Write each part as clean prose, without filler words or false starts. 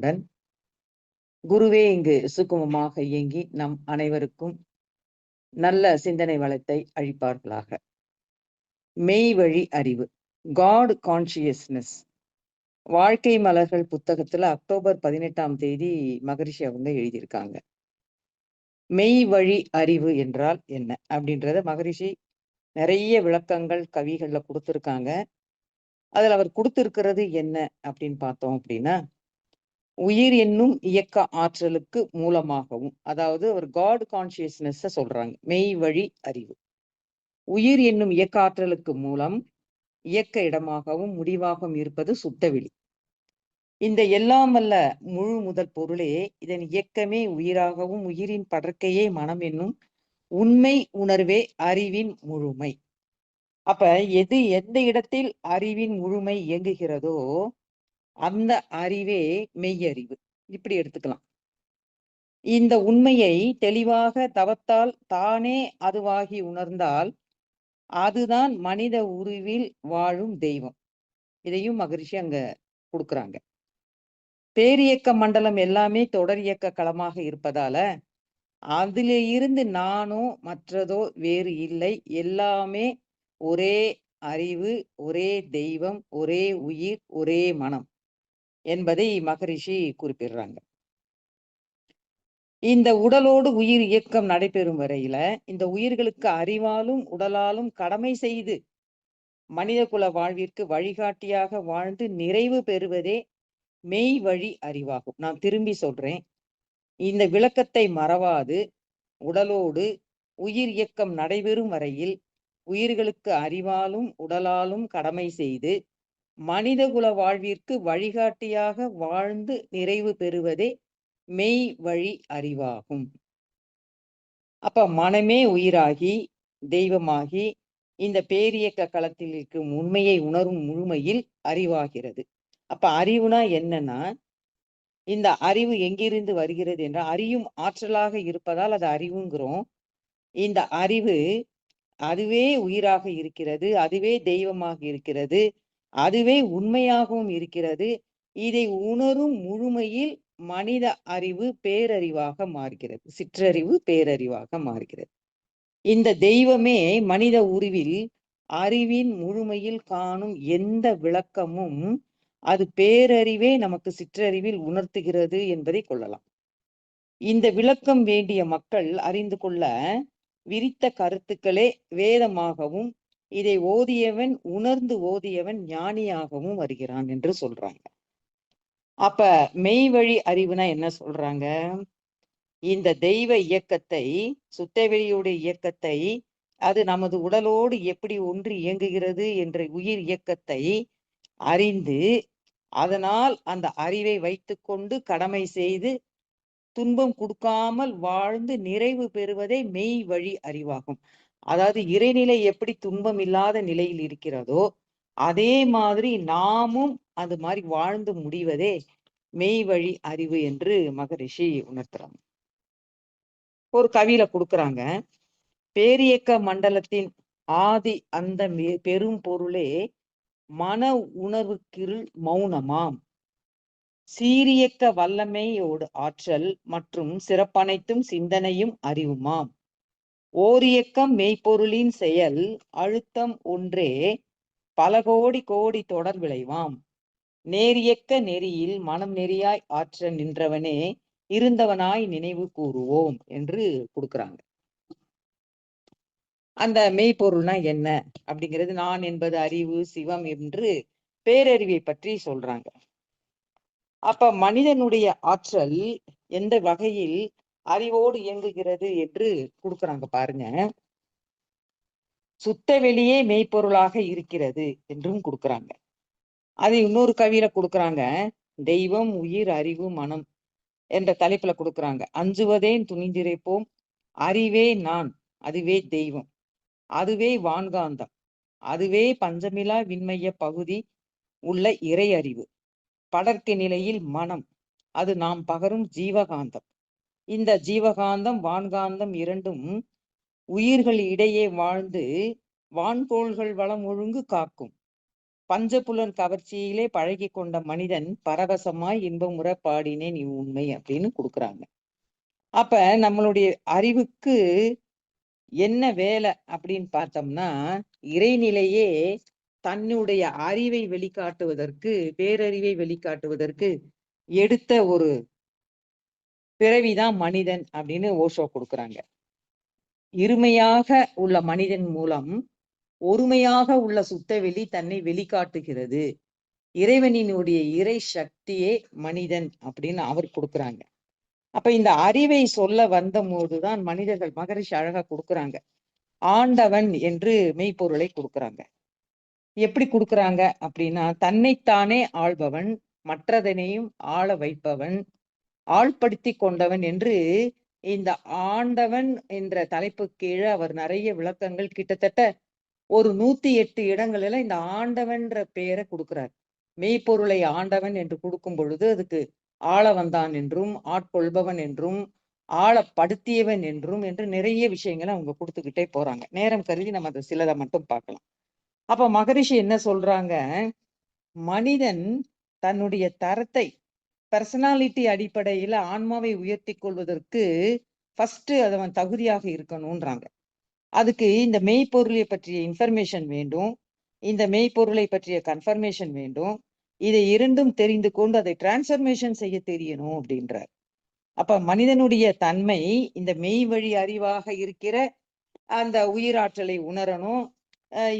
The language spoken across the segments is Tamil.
வளமுடன். குருவே இங்கு சுக்குமமாக இயங்கி நம் அனைவருக்கும் நல்ல சிந்தனை வளத்தை அளிப்பார்களாக. மெய் வழி அறிவு, காட் கான்சியஸ்னஸ். வாழ்க்கை மலர்கள் புத்தகத்துல அக்டோபர் 18ஆம் தேதி மகரிஷி அவங்க எழுதியிருக்காங்க. மெய் வழி அறிவு என்றால் என்ன அப்படின்றத மகரிஷி நிறைய விளக்கங்கள் கவிகள்ல கொடுத்திருக்காங்க. அதுல அவர் கொடுத்திருக்கிறது என்ன அப்படின்னு பார்த்தோம் அப்படின்னா, உயிர் என்னும் இயக்க ஆற்றலுக்கு மூலமாகவும், அதாவது ஒரு காட் கான்சியஸ்னஸ் சொல்றாங்க. மெய் வழி அறிவு உயிர் என்னும் இயக்க ஆற்றலுக்கு மூலம் இயக்க இடமாகவும் முடிவாகவும் இருப்பது சுத்தவெளி. இந்த எல்லாம் வல்ல முழு முதல் பொருளே, இதன் இயக்கமே உயிராகவும் உயிரின் படர்க்கையே மனம் என்னும் உண்மை உணர்வே அறிவின் முழுமை. அப்ப எந்த இடத்தில் அறிவின் முழுமை இயங்குகிறதோ அந்த அறிவே மெய்யறிவு. இப்படி எடுத்துக்கலாம். இந்த உண்மையை தெளிவாக தவத்தால் தானே அதுவாகி உணர்ந்தால் அதுதான் மனித உருவில் வாழும் தெய்வம். இதையும் மகரிஷி அங்க கொடுக்குறாங்க. பேரியக்க மண்டலம் எல்லாமே தொடர் இயக்க களமாக இருப்பதால அதிலே இருந்து நானோ மற்றதோ வேறு இல்லை, எல்லாமே ஒரே அறிவு, ஒரே தெய்வம், ஒரே உயிர், ஒரே மனம் என்பதை மகரிஷி குறிப்பிடுறாங்க. இந்த உடலோடு உயிர் இயக்கம் நடைபெறும் வரையில இந்த உயிர்களுக்கு அறிவாலும் உடலாலும் கடமை செய்து மனித குல வாழ்விற்கு வழிகாட்டியாக வாழ்ந்து நிறைவு பெறுவதே மெய் வழி அறிவாகும். நான் திரும்பி சொல்றேன், இந்த விளக்கத்தை மறவாது உடலோடு உயிர் இயக்கம் நடைபெறும் வரையில் உயிர்களுக்கு அறிவாலும் உடலாலும் கடமை செய்து மனித குல வாழ்விற்கு வழிகாட்டியாக வாழ்ந்து நிறைவு பெறுவதே மெய் வழி அறிவாகும். அப்ப மனமே உயிராகி தெய்வமாகி இந்த பேரியக்க களத்தில் இருக்கும் உண்மையை உணரும் முழுமையில் அறிவாகிறது. அப்ப அறிவுனா என்னன்னா, இந்த அறிவு எங்கிருந்து வருகிறது என்றால் அறியும் ஆற்றலாக இருப்பதால் அது அறிவுங்கிறோம். இந்த அறிவு அதுவே உயிராக இருக்கிறது, அதுவே தெய்வமாக இருக்கிறது, அதுவே உண்மையாகவும் இருக்கிறது. இதை உணரும் முழுமையில் மனித அறிவு பேரறிவாக மாறுகிறது, சிற்றறிவு பேரறிவாக மாறுகிறது. இந்த தெய்வமே மனித உருவில் அறிவின் முழுமையில் காணும் எந்த விளக்கமும் அது பேரறிவே நமக்கு சிற்றறிவில் உணர்த்துகிறது என்பதை கொள்ளலாம். இந்த விளக்கம் வேண்டிய மக்கள் அறிந்து கொள்ள விரித்த கருத்துக்களே வேதமாகவும் இதை ஓதியவன் உணர்ந்து ஓதியவன் ஞானியாகவும் வருகிறான் என்று சொல்றாங்க. அப்ப மெய் வழி அறிவுனா என்ன சொல்றாங்க? இந்த தெய்வ இயக்கத்தை, சுத்தவெளியுடைய இயக்கத்தை, அது நமது உடலோடு எப்படி ஒன்று இயங்குகிறது என்ற உயிர் இயக்கத்தை அறிந்து அதனால் அந்த அறிவை வைத்துக்கொண்டு கடமை செய்து துன்பம் கொடுக்காமல் வாழ்ந்து நிறைவு பெறுவதே மெய் வழி அறிவாகும். அதாவது இறைநிலை எப்படி துன்பம் இல்லாத நிலையில் இருக்கிறதோ அதே மாதிரி நாமும் அது மாதிரி வாழ்ந்து முடிவதே மெய் வழி அறிவு என்று மகரிஷி உணர்த்துறாங்க. ஒரு கவியில கொடுக்குறாங்க, பேரியக்க மண்டலத்தின் ஆதி அந்த பெரும் பொருளே மன உணர்வுக்கிருள் மௌனமாம், சீரியக்க வல்லமையோடு ஆற்றல் மற்றும் சிறப்பனைத்தும் சிந்தனையும் அறிவுமாம், ஓரியக்கம் மெய்ப்பொருளின் செயல் அழுத்தம் ஒன்றே பல கோடி கோடி தொடர் விளைவாம், நேரியக்க நெறியில் மனம் நெறியாய் ஆற்ற நின்றவனே இருந்தவனாய் நினைவு கூறுவோம் என்று கொடுக்குறாங்க. அந்த மெய்ப்பொருள்னா என்ன அப்படிங்கிறது, நான் என்பது அறிவு, சிவம் என்று பேரறிவை பற்றி சொல்றாங்க. அப்ப மனிதனுடைய ஆற்றல் எந்த வகையில் அறிவோடு இயங்குகிறது என்று கொடுக்குறாங்க பாருங்க. சுத்த வெளியே மெய்ப்பொருளாக இருக்கிறது என்றும் கொடுக்குறாங்க. அது இன்னொரு கவியில கொடுக்குறாங்க, தெய்வம் உயிர் அறிவு மனம் என்ற தலைப்புல கொடுக்குறாங்க. அஞ்சுவதேன் துணிந்திரைப்போம், அறிவே நான், அதுவே தெய்வம், அதுவே வான்காந்தம், அதுவே பஞ்சமிலா விண்மைய பகுதி உள்ள இறை அறிவு, படர்க்கை நிலையில் மனம், அது நாம் பகரும் ஜீவகாந்தம். இந்த ஜீவகாந்தம் வான்காந்தம் இரண்டும் உயிர்கள் இடையே வாழ்ந்து வான்கோள்கள் வளம் ஒழுங்கு காக்கும். பஞ்சபுலன் கவர்ச்சியிலே பழகி கொண்ட மனிதன் பரவசமாய் இன்பமுற பாடினேன் உண்மை அப்படின்னு கொடுக்குறாங்க. அப்ப நம்மளுடைய அறிவுக்கு என்ன வேலை அப்படின்னு பார்த்தோம்னா, இறைநிலையே தன்னுடைய அறிவை வெளிக்காட்டுவதற்கு, பேரறிவை வெளிக்காட்டுவதற்கு எடுத்த ஒரு பிறவிதான் மனிதன் அப்படின்னு ஓஷோ கொடுக்குறாங்க. இருமையாக உள்ள மனிதன் மூலம் ஒருமையாக உள்ள சுத்தவெளி தன்னை வெளிக்காட்டுகிறது. இறைவனினுடைய இறை சக்தியே மனிதன் அப்படின்னு அவர் கொடுக்குறாங்க. அப்ப இந்த அறிவை சொல்ல வந்த போதுதான் மனிதர்கள் மகரிஷி அழகா கொடுக்குறாங்க. ஆண்டவன் என்று மெய்ப்பொருளை கொடுக்குறாங்க. எப்படி கொடுக்குறாங்க அப்படின்னா, தன்னைத்தானே ஆள்பவன், மற்றதனையும் ஆள வைப்பவன், ஆள்படுத்தி கொண்டவன் என்று இந்த ஆண்டவன் என்ற தலைப்பு கீழே அவர் நிறைய விளக்கங்கள் கிட்டத்தட்ட ஒரு 108 இடங்களில இந்த ஆண்டவன்ற பெயரை கொடுக்கிறார். மெய்ப்பொருளை ஆண்டவன் என்று கொடுக்கும் பொழுது அதுக்கு ஆள வந்தான் என்றும், ஆட்கொள்பவன் என்றும், ஆளப்படுத்தியவன் என்றும் என்று நிறைய விஷயங்களை அவங்க கொடுத்துக்கிட்டே போறாங்க. நேரம் கருதி நம்ம அதை சிலதை மட்டும் பார்க்கலாம். அப்ப மகரிஷி என்ன சொல்றாங்க, மனிதன் தன்னுடைய தரத்தை பர்சனாலிட்டி அடிப்படையில ஆன்மாவை உயர்த்தி கொள்வதற்கு ஃபர்ஸ்ட் அவன் தகுதியாக இருக்கணும்ன்றாங்க. அதுக்கு இந்த மெய்ப்பொருளை பற்றிய இன்ஃபர்மேஷன் வேண்டும், இந்த மெய்ப்பொருளை பற்றிய கன்ஃபர்மேஷன் வேண்டும். இதை இரண்டும் தெரிந்து கொண்டு அதை டிரான்ஸ்ஃபர்மேஷன் செய்ய தெரியணும் அப்படின்றார். அப்ப மனிதனுடைய தன்மை இந்த மெய் வழி அறிவாக இருக்கிற அந்த உயிராற்றலை உணரணும்,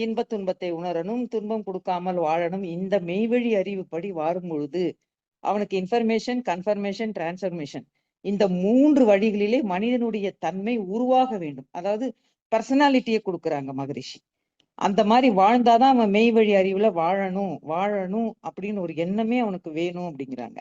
இன்ப துன்பத்தை உணரணும், துன்பம் கொடுக்காமல் வாழணும். இந்த மெய்வழி அறிவு படி வாரும் பொழுது அவனுக்கு இன்ஃபர்மேஷன், கன்ஃபர்மேஷன், டிரான்ஸ்ஃபர்மேஷன் இந்த 3 வழிகளிலே மனிதனுடைய தன்மை உருவாக வேண்டும். அதாவது பர்சனாலிட்டியை கொடுக்குறாங்க மகரிஷி. அந்த மாதிரி வாழ்ந்தாதான் அவன் மெய் வழி அறிவுல வாழணும் அப்படின்னு ஒரு எண்ணமே அவனுக்கு வேணும் அப்படிங்கிறாங்க.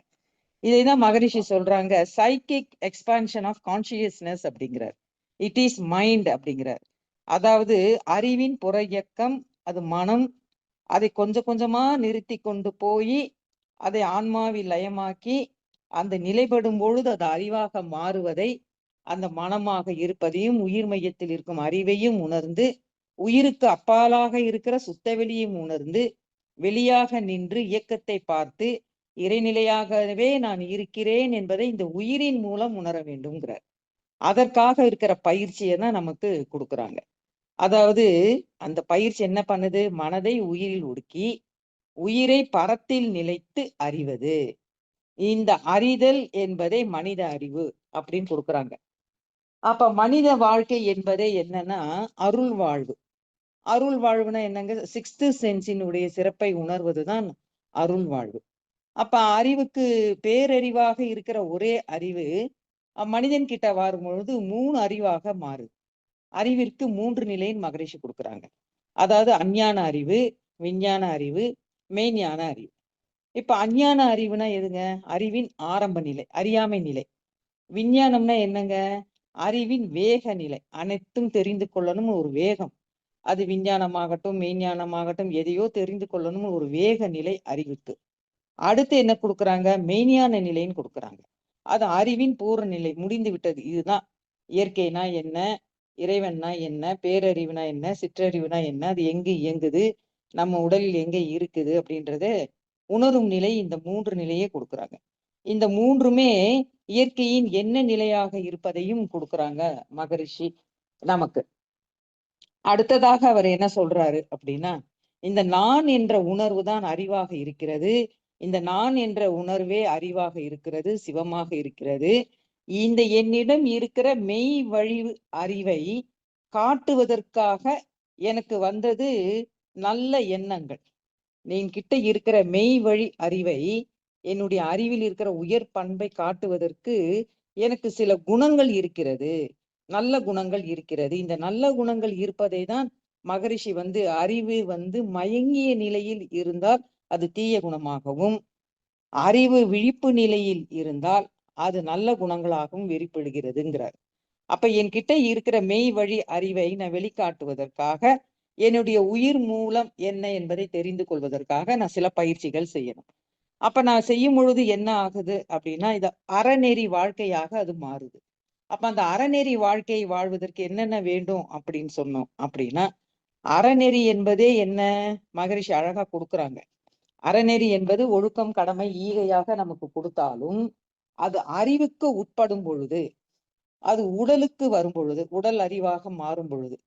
இதைதான் மகரிஷி சொல்றாங்க, சைக்கிக் எக்ஸ்பான்ஷன் ஆஃப் கான்சியஸ்னஸ் அப்படிங்கிறார். இட் இஸ் மைண்ட் அப்படிங்கிறார். அதாவது அறிவின் புற இயக்கம், அது மனம். அதை கொஞ்சம் கொஞ்சமா நிறுத்தி கொண்டு போய் அதை ஆன்மாவில் லயமாக்கி அந்த நிலைப்படும் பொழுது அது அறிவாக மாறுவதை, அந்த மனமாக இருப்பதையும் உயிர் மையத்தில் இருக்கும் அறிவையும் உணர்ந்து, உயிருக்கு அப்பாலாக இருக்கிற சுத்தவெளியும் உணர்ந்து, வெளியாக நின்று இயக்கத்தை பார்த்து இறைநிலையாகவே நான் இருக்கிறேன் என்பதை இந்த உயிரின் மூலம் உணர வேண்டும்ங்கிறார். அதற்காக இருக்கிற பயிற்சியை தான் நமக்கு கொடுக்குறாங்க. அதாவது அந்த பயிற்சி என்ன பண்ணுது, மனதை உயிரில் ஒடுக்கி உயிரை பரத்தில் நிலைத்து அறிவது. இந்த அறிதல் என்பதை மனித அறிவு அப்படின்னு கொடுக்குறாங்க. அப்ப மனித வாழ்க்கை என்பதே என்னன்னா அருள் வாழ்வு. அருள் வாழ்வுனா என்னங்க, 6th சென்ஸினுடைய சிறப்பை உணர்வதுதான் அருள் வாழ்வு. அப்ப அறிவுக்கு பேரறிவாக இருக்கிற ஒரே அறிவு மனிதன் கிட்ட வரும்பொழுது 3 அறிவாக மாறுது. அறிவிற்கு 3 நிலைன்னு மகரிஷி கொடுக்குறாங்க. அதாவது அஞ்ஞான அறிவு, விஞ்ஞான அறிவு, மெய்ஞான அறிவு. இப்ப அஞ்ஞான அறிவுனா எதுங்க, அறிவின் ஆரம்ப நிலை, அறியாமை நிலை. விஞ்ஞானம்னா என்னங்க, அறிவின் வேக நிலை, அனைத்தும் தெரிந்து கொள்ளணும் ஒரு வேகம். அது விஞ்ஞானமாகட்டும் மெய்ஞானமாகட்டும் எதையோ தெரிந்து கொள்ளணும் ஒரு வேக நிலை அறிவுக்கு. அடுத்து என்ன கொடுக்குறாங்க, மெய்ஞான நிலைன்னு கொடுக்குறாங்க. அது அறிவின் பூர்ண நிலை, முடிந்து விட்டது. இதுதான் இயற்கைனா என்ன, இறைவன்னா என்ன, பேரறிவுனா என்ன, சிற்றறிவுனா என்ன, அது எங்கு இயங்குது, நம்ம உடலில் எங்க இருக்குது அப்படின்றத உணரும் நிலை. இந்த 3 நிலையே கொடுக்குறாங்க. இந்த 3மே இயற்கையின் என்ன நிலையாக இருப்பதையும் கொடுக்குறாங்க மகரிஷி நமக்கு. அடுத்ததாக அவர் என்ன சொல்றாரு அப்படின்னா, இந்த நான் என்ற உணர்வு தான் அறிவாக இருக்கிறது. இந்த நான் என்ற உணர்வே அறிவாக இருக்கிறது, சிவமாக இருக்கிறது. இந்த என்னிடம் இருக்கிற மெய் வழி அறிவை காட்டுவதற்காக எனக்கு வந்தது நல்ல எண்ணங்கள். என்கிட்ட இருக்கிற மெய் வழி அறிவை, என்னுடைய அறிவில் இருக்கிற உயர் பண்பை காட்டுவதற்கு எனக்கு சில குணங்கள் இருக்கிறது, நல்ல குணங்கள் இருக்கிறது. இந்த நல்ல குணங்கள் இருப்பதை தான் மகரிஷி அறிவு மயங்கிய நிலையில் இருந்தால் அது தீய குணமாகவும், அறிவு விழிப்பு நிலையில் இருந்தால் அது நல்ல குணங்களாகவும் வெளிப்படுகிறதுங்கிறார். அப்ப என்கிட்ட இருக்கிற மெய் வழி அறிவை நான் வெளிக்காட்டுவதற்காக, என்னுடைய உயிர் மூலம் என்ன என்பதை தெரிந்து கொள்வதற்காக நான் சில பயிற்சிகள் செய்யணும். அப்ப நான் செய்யும் பொழுது என்ன ஆகுது அப்படின்னா, இது அறநெறி வாழ்க்கையாக அது மாறுது. அப்ப அந்த அறநெறி வாழ்க்கையை வாழ்வதற்கு என்னென்ன வேண்டும் அப்படின்னு சொன்னோம் அப்படின்னா, அறநெறி என்பதே என்ன? மகரிஷி அழகா கொடுக்குறாங்க. அறநெறி என்பது ஒழுக்கம், கடமை, ஈகையாக நமக்கு கொடுத்தாலும் அது அறிவுக்கு உட்படும் பொழுது, அது உடலுக்கு வரும் பொழுது, உடல் அறிவாக மாறும் பொழுது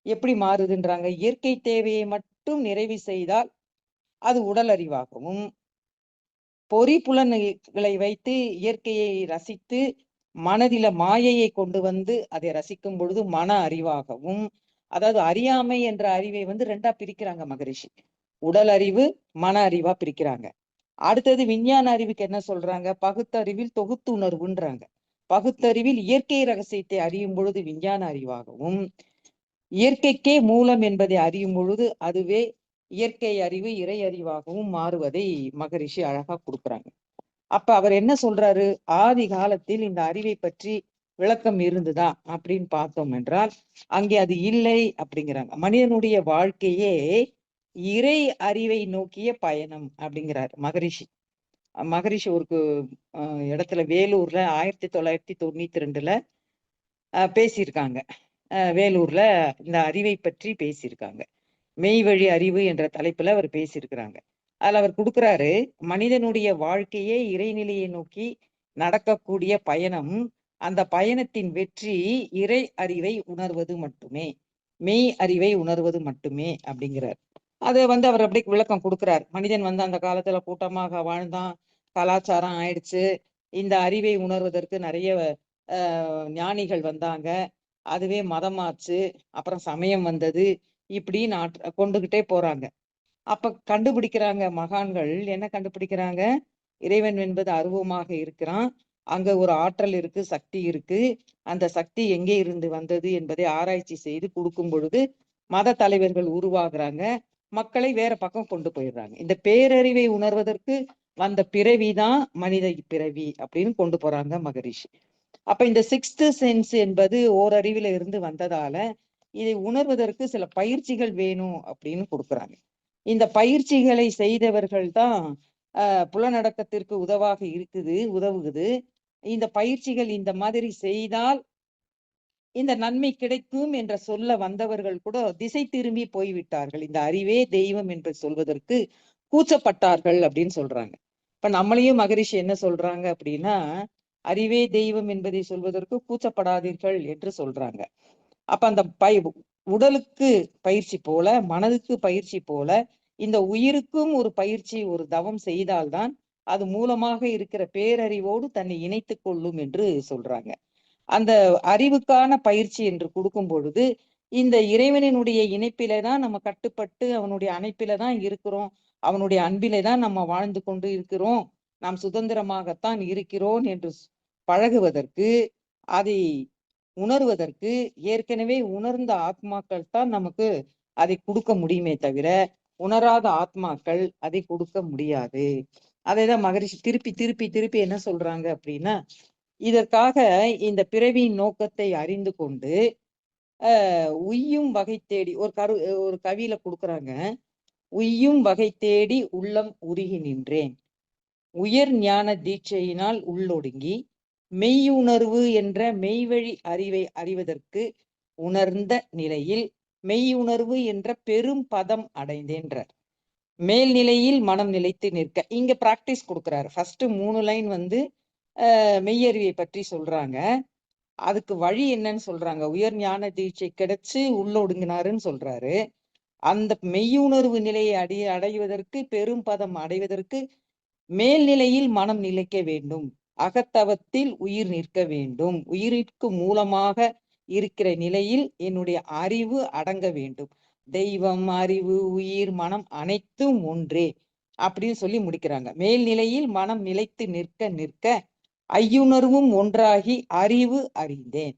எப்படி மாறுதுன்றாங்க? இயற்கை தேவையை மட்டும் நிறைவு செய்தால் அது உடல் அறிவாகவும், பொறி புலன்களை வைத்து இயற்கையை ரசித்து மனதில மாயையை கொண்டு வந்து அதை ரசிக்கும் பொழுது மன அறிவாகவும், அதாவது அறியாமை என்ற அறிவை வந்து 2ஆ பிரிக்கிறாங்க மகரிஷி. உடல் அறிவு, மன அறிவா பிரிக்கிறாங்க. அடுத்தது விஞ்ஞான அறிவுக்கு என்ன சொல்றாங்க? பகுத்தறிவில் தொகுத்துணர்வுன்றாங்க. பகுத்தறிவில் இயற்கை ரகசியத்தை அறியும் பொழுது விஞ்ஞான அறிவாகவும், இயற்கைக்கே மூலம் என்பதை அறியும் பொழுது அதுவே இயற்கை அறிவு, இறை அறிவாகவும் மாறுவதை மகரிஷி அழகா கொடுக்குறாங்க. அப்ப அவர் என்ன சொல்றாரு? ஆதி காலத்தில் இந்த அறிவை பற்றி விளக்கம் இருந்ததா அப்படின்னு பார்த்தோம் என்றால், அங்கே அது இல்லை அப்படிங்கிறாங்க. மனிதனுடைய வாழ்க்கையே இறை அறிவை நோக்கிய பயணம் அப்படிங்கிறார் மகரிஷி. மகரிஷி ஒரு இடத்துல வேலூர்ல 1992ல பேசியிருக்காங்க. வேலூர்ல இந்த அறிவை பற்றி பேசியிருக்காங்க. மெய்வழி அறிவு என்ற தலைப்புல அவர் பேசியிருக்கிறாங்க. அதுல அவர் கொடுக்கிறாரு, மனிதனுடைய வாழ்க்கையே இறைநிலையை நோக்கி நடக்கக்கூடிய பயணம். அந்த பயணத்தின் வெற்றி இறை அறிவை உணர்வது மட்டுமே, மெய் அறிவை உணர்வது மட்டுமே அப்படிங்கிறார். அதை வந்து அவர் அப்படி விளக்கம் கொடுக்கிறார். மனிதன் வந்து அந்த காலத்துல கூட்டமாக வாழ்ந்தான், கலாச்சாரம் ஆயிடுச்சு, இந்த அறிவை உணர்வதற்கு நிறைய ஞானிகள் வந்தாங்க, அதுவே மதமாச்சு, அப்புறம் சமயம் வந்தது, இப்படி கொண்டுகிட்டே போறாங்க. அப்ப கண்டுபிடிக்கிறாங்க மகான்கள், என்ன கண்டுபிடிக்கிறாங்க? இறைவன் என்பது அருவமாக இருக்கிறான், அங்க ஒரு ஆற்றல் இருக்கு, சக்தி இருக்கு. அந்த சக்தி எங்கே இருந்து வந்தது என்பதை ஆராய்ச்சி செய்து கொடுக்கும் பொழுது மத தலைவர்கள் உருவாகுறாங்க, மக்களை வேற பக்கம் கொண்டு போயிடுறாங்க. இந்த பேரறிவை உணர்வதற்கு வந்த பிறவிதான் மனித பிறவி அப்படின்னு கொண்டு போறாங்க மகரிஷி. அப்ப இந்த 6th சென்ஸ் என்பது ஓரறிவில இருந்து வந்ததால இதை உணர்வதற்கு சில பயிற்சிகள் வேணும் அப்படின்னு கொடுக்குறாங்க. இந்த பயிற்சிகளை செய்தவர்கள் தான் புலனடக்கத்திற்கு உதவுகுது. இந்த பயிற்சிகள் இந்த மாதிரி செய்தால் இந்த நன்மை கிடைக்கும் என்ற சொல்ல வந்தவர்கள் கூட திசை திரும்பி போய்விட்டார்கள். இந்த அறிவே தெய்வம் என்று சொல்வதற்கு கூச்சப்பட்டார்கள் அப்படின்னு சொல்றாங்க. இப்ப நம்மளையும் மகரிஷி என்ன சொல்றாங்க அப்படின்னா, அறிவே தெய்வம் என்பதை சொல்வதற்கு கூச்சப்படாதீர்கள் என்று சொல்றாங்க. அப்ப அந்த உடலுக்கு பயிற்சி போல, மனதுக்கு பயிற்சி போல, இந்த உயிருக்கும் ஒரு பயிற்சி, ஒரு தவம் செய்தால்தான் அது மூலமாக இருக்கிற பேரறிவோடு தன்னை இணைத்துக் கொள்ளும் என்று சொல்றாங்க. அந்த அறிவுக்கான பயிற்சி என்று கொடுக்கும் பொழுது இந்த இறைவனினுடைய இணைப்பிலே தான் நம்ம கட்டுப்பட்டு அவனுடைய அணைப்பில தான் இருக்கிறோம், அவனுடைய அன்பிலே தான் நம்ம வாழ்ந்து கொண்டு இருக்கிறோம், நாம் சுதந்திரமாகத்தான் இருக்கிறோம் என்று பழகுவதற்கு, அதை உணர்வதற்கு ஏற்கனவே உணர்ந்த ஆத்மாக்கள் தான் நமக்கு அதை கொடுக்க முடியுமே தவிர உணராத ஆத்மாக்கள் அதை கொடுக்க முடியாது. அதைதான் மகரிஷி திருப்பி திருப்பி திருப்பி என்ன சொல்றாங்க அப்படின்னா, இதற்காக இந்த பிறவியின் நோக்கத்தை அறிந்து கொண்டு உய்யும் வகை தேடி ஒரு கவியில கொடுக்குறாங்க. உய்யும் வகை தேடி உள்ளம் உருகி நின்றேன், உயர் ஞான தீட்சையினால் உள்ளொடுங்கி மெய்யுணர்வு என்ற மெய்வழி அறிவை அறிவதற்கு உணர்ந்த நிலையில் மெய்யுணர்வு என்ற பெரும் பதம் அடைந்தேன்றார். மேல்நிலையில் மனம் நிலைத்து நிற்க இங்க பிராக்டிஸ் கொடுக்குறாரு. ஃபர்ஸ்ட் 3 லைன் வந்து மெய்யறிவை பற்றி சொல்றாங்க. அதுக்கு வழி என்னன்னு சொல்றாங்க. உயர் ஞான தீட்சை கிடைச்சு உள்ள ஒடுங்கினாருன்னு சொல்றாரு. அந்த மெய்யுணர்வு நிலையை அடைவதற்கு, பெரும் பதம் அடைவதற்கு மேல்நிலையில் மனம் நிலைக்க வேண்டும், அகத்தவத்தில் உயிர் நிற்க வேண்டும், உயிருக்கு மூலமாக இருக்கிற நிலையில் என்னுடைய அறிவு அடங்க வேண்டும், தெய்வம், அறிவு, உயிர், மனம் அனைத்தும் ஒன்றே அப்படின்னு சொல்லி முடிக்கிறாங்க. மேல்நிலையில் மனம் நிலைத்து நிற்க நிற்க ஐயுணர்வும் ஒன்றாகி அறிவு அறிந்தேன்.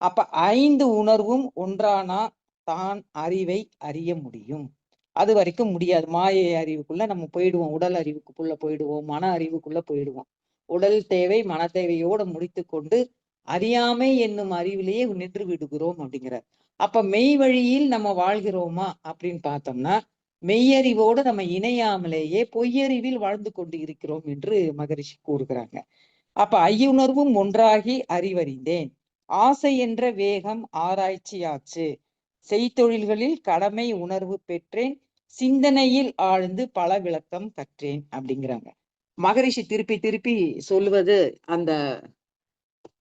அப்ப 5 உணர்வும் ஒன்றானா தான் அறிவை அறிய முடியும். அது வரைக்கும் முடியாது. மாயை அறிவுக்குள்ள நம்ம போயிடுவோம், உடல் அறிவுக்குள்ள போயிடுவோம், மன அறிவுக்குள்ள போயிடுவோம். உடல் தேவை, மன தேவையோட முடித்து கொண்டு அறியாமை என்னும் அறிவிலேயே நின்று விடுகிறோம் அப்படிங்கிறார். அப்ப மெய் வழியில் நம்ம வாழ்கிறோமா அப்படின்னு பார்த்தோம்னா, மெய்யறிவோடு நம்ம இணையாமலேயே பொய்யறிவில் வாழ்ந்து கொண்டு இருக்கிறோம் என்று மகரிஷி கூறுகிறாங்க. அப்ப ஐயுணர்வும் ஒன்றாகி அறிவறிந்தேன், ஆசை என்ற வேகம் ஆராய்ச்சியாச்சு, செய்தொழில்களில் கடமை உணர்வு பெற்றேன், சிந்தனையில் ஆழ்ந்து பல விளக்கம் கற்றேன் அப்படிங்கிறாங்க. மகரிஷி திருப்பி திருப்பி சொல்லுவது அந்த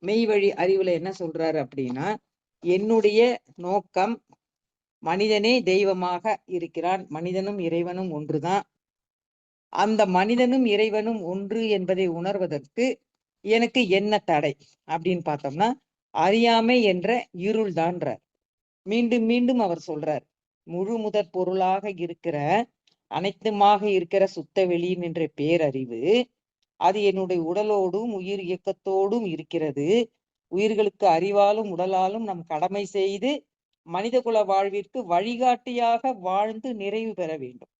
மெய்வழி அறிவுல என்ன சொல்றாரு அப்படின்னா, என்னுடைய நோக்கம் மனிதனே தெய்வமாக இருக்கிறான், மனிதனும் இறைவனும் ஒன்றுதான். அந்த மனிதனும் இறைவனும் ஒன்று என்பதை உணர்வதற்கு எனக்கு என்ன தடை அப்படின்னு பார்த்தோம்னா, அறியாமை என்ற இருள் தான்றார். மீண்டும் மீண்டும் அவர் சொல்றார், முழு முதற் பொருளாக இருக்கிற அனைத்துமாக இருக்கிற சுத்த வெளியின் என்ற பேரறிவு, அது என்னுடைய உடலோடும் உயிர் இயக்கத்தோடும் இருக்கிறது. உயிர்களுக்கு அறிவாலும் உடலாலும் நம் கடமை செய்து மனிதகுல வாழ்விற்கு வழிகாட்டியாக வாழ்ந்து நிறைவு பெற வேண்டும்.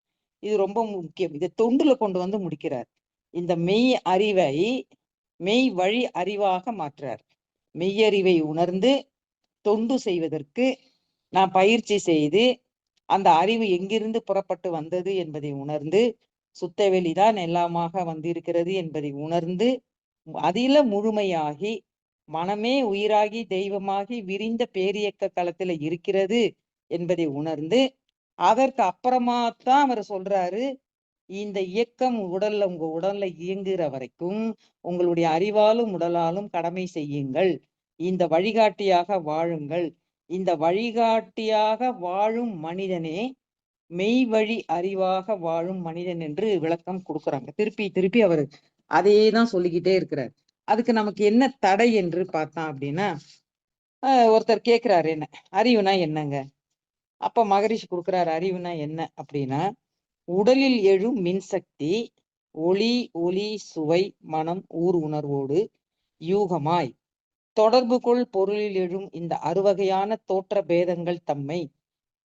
இது ரொம்ப முக்கியம். இதை தொண்டுல கொண்டு வந்து முடிக்கிறார். இந்த மெய் அறிவை மெய் வழி அறிவாக மாற்றார். மெய்யறிவை உணர்ந்து தொண்டு செய்வதற்கு நான் பயிற்சி செய்து அந்த அறிவு எங்கிருந்து புறப்பட்டு வந்தது என்பதை உணர்ந்து, சுத்த வெளிதான் எல்லாமாக வந்திருக்கிறது என்பதை உணர்ந்து, அதில முழுமையாகி மனமே உயிராகி தெய்வமாகி விரிந்த பேரியக்க களத்துல இருக்கிறது என்பதை உணர்ந்து, அதற்கு அப்புறமா தான் அவர் சொல்றாரு, இந்த இயக்கம் உங்க உடல்ல இயங்குகிற வரைக்கும் உங்களுடைய அறிவாலும் உடலாலும் கடமை செய்யுங்கள், இந்த வழிகாட்டியாக வாழுங்கள். இந்த வழிகாட்டியாக வாழும் மனிதனே மெய் வழி அறிவாக வாழும் மனிதன் என்று விளக்கம் கொடுக்குறாங்க. திருப்பி திருப்பி அவர் அதையே தான் சொல்லிக்கிட்டே இருக்கிறார். அதுக்கு நமக்கு என்ன தடை என்று பார்த்தா அப்படின்னா, ஒருத்தர் கேட்கிறாரு என்ன அறிவுனா என்னங்க? அப்ப மகரிஷி கொடுக்குறாரு அறிவுனா என்ன அப்படின்னா, உடலில் எழும் மின்சக்தி ஒளி ஒலி சுவை மனம் ஊர் உணர்வோடு யூகமாய் தொடர்பு கொள் பொருளில் எழும் இந்த அறுவகையான தோற்ற பேதங்கள் தம்மை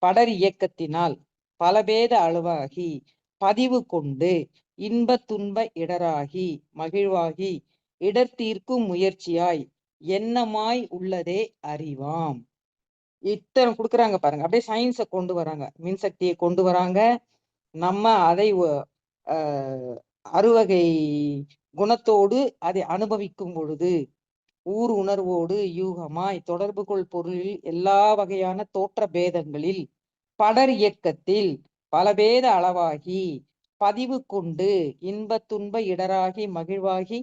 படர் இயக்கத்தினால் பலபேத அளவாகி பதிவு கொண்டு இன்ப துன்ப இடராகி மகிழ்வாகி இடர்தீர்க்கும் முயற்சியாய் எண்ணமாய் உள்ளதே அறிவாம். இத்தனை கொடுக்குறாங்க பாருங்க. அப்படியே சயின்ஸை கொண்டு வராங்க, மின்சக்தியை கொண்டு வராங்க. நம்ம அதை அறுவகை குணத்தோடு அதை அனுபவிக்கும் பொழுது ஊர் உணர்வோடு யூகமாய் தொடர்பு கொள் பொருளில் எல்லா வகையான தோற்ற பேதங்களில் படர் இயக்கத்தில் பலபேத அளவாகி பதிவு கொண்டு இன்ப துன்ப இடராகி மகிழ்வாகி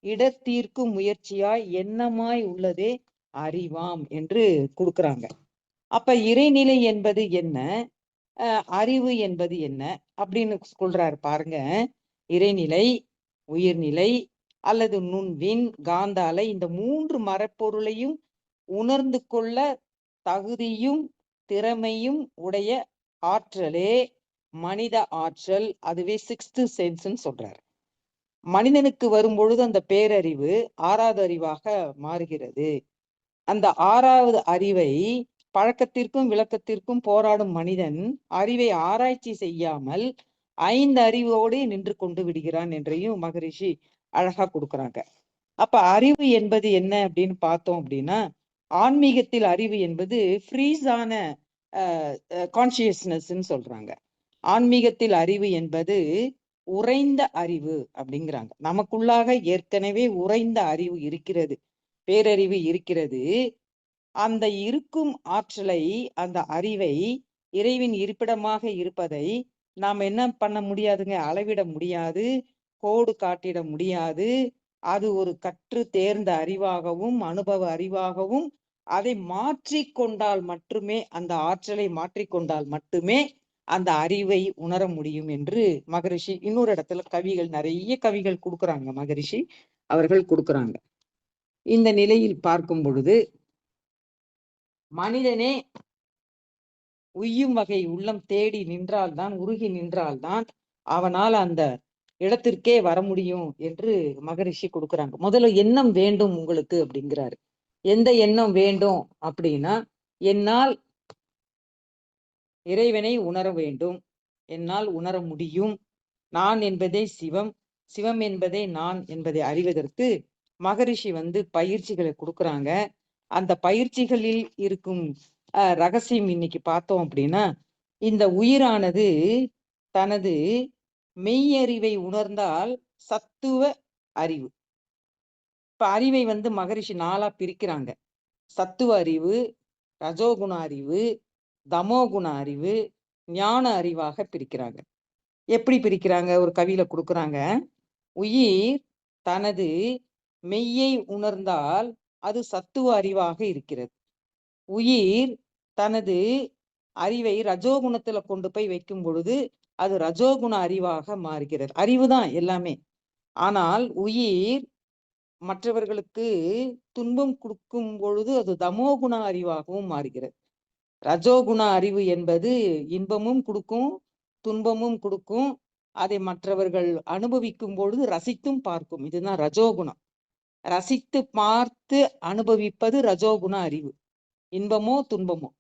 இடத்தீர்க்கும் முயற்சியாய் எண்ணமாய் உள்ளதே அறிவாம் என்று கொடுக்குறாங்க. அப்ப இறைநிலை என்பது என்ன, அறிவு என்பது என்ன அப்படின்னு சொல்றாரு பாருங்க. இறைநிலை, உயிர்நிலை அல்லது நுண்வின் காந்தாலை இந்த 3 மரப்பொருளையும் உணர்ந்து கொள்ள தகுதியும் திறமையும் உடைய ஆற்றலே மனித ஆற்றல். அதுவே 6th சென்ஸ்ன்னு சொல்றாரு. மனிதனுக்கு வரும்பொழுது அந்த பேரறிவு 6வது அறிவாக மாறுகிறது. அந்த 6வது அறிவை பழக்கத்திற்கும் விளக்கத்திற்கும் போராடும் மனிதன் அறிவை ஆராய்ச்சி செய்யாமல் 5 அறிவோடு நின்று கொண்டு விடுகிறான் என்றையும் மகரிஷி அழகா கொடுக்குறாங்க. அப்ப அறிவு என்பது என்ன அப்படின்னு பார்த்தோம் அப்படின்னா, ஆன்மீகத்தில் அறிவு என்பது ஃப்ரீஸான கான்சியஸ்னஸ்ன்னு சொல்றாங்க. ஆன்மீகத்தில் அறிவு என்பது உறைந்த அறிவு அப்படிங்கிறாங்க. நமக்குள்ளாக ஏற்கனவே உறைந்த அறிவு இருக்கிறது, பேரறிவு இருக்கிறது. அந்த இருக்கும் ஆற்றலை, அந்த அறிவை, இறைவின் இருப்பிடமாக இருப்பதை நாம் என்ன பண்ண முடியாதுங்க, அளவிட முடியாது, கோடு காட்டிட முடியாது. அது ஒரு கற்று தேர்ந்த அறிவாகவும் அனுபவ அறிவாகவும் அதை மாற்றிக்கொண்டால் மட்டுமே, அந்த ஆற்றலை மாற்றிக்கொண்டால் மட்டுமே அந்த அறிவை உணர முடியும் என்று மகரிஷி இன்னொரு இடத்துல கவிகள், நிறைய கவிகள் கொடுக்குறாங்க, மகரிஷி அவர்கள் கொடுக்குறாங்க. இந்த நிலையில் பார்க்கும் பொழுது மனிதனே உய்யும் வகை உள்ளம் தேடி நின்றால்தான், உருகி நின்றால்தான் அவனால் அந்த இடத்திற்கே வர முடியும் என்று மகரிஷி கொடுக்குறாங்க. முதல்ல எண்ணம் வேண்டும் உங்களுக்கு அப்படிங்கிறாரு. எந்த எண்ணம் வேண்டும் அப்படின்னா, என்னால் இறைவனை உணர வேண்டும், என்னால் உணர முடியும், நான் என்பதே சிவம், சிவம் என்பதே நான் என்பதை அறிவதற்கு மகரிஷி பயிற்சிகளை கொடுக்குறாங்க. அந்த பயிற்சிகளில் இருக்கும் ரகசியம் இன்னைக்கு பார்த்தோம் அப்படின்னா, இந்த உயிரானது தனது மெய்யறிவை உணர்ந்தால் சத்துவ அறிவு. இப்ப அறிவை மகரிஷி 4ஆ பிரிக்கிறாங்க. சத்துவ அறிவு, ரஜோகுண அறிவு, தமோகுண அறிவு, ஞான அறிவாக பிரிக்கிறாங்க. எப்படி பிரிக்கிறாங்க? ஒரு கவியில கொடுக்குறாங்க. உயிர் தனது மெய்யை உணர்ந்தால் அது சத்துவ அறிவாக இருக்கிறது. உயிர் தனது அறிவை ரஜோகுணத்துல கொண்டு போய் வைக்கும் பொழுது அது ரஜோகுண அறிவாக மாறுகிறது. அறிவுதான் எல்லாமே. ஆனால் உயிர் மற்றவர்களுக்கு துன்பம் கொடுக்கும் பொழுது அது தமோகுண அறிவாகவும் மாறுகிறது. ரஜோகுண அறிவு என்பது இன்பமும் கொடுக்கும், துன்பமும் கொடுக்கும். அதை மற்றவர்கள் அனுபவிக்கும் பொழுது ரசித்தும் பார்க்கும். இதுதான் ரஜோகுணம். ரசித்து பார்த்து அனுபவிப்பது ரஜோகுண அறிவு, இன்பமோ துன்பமோ.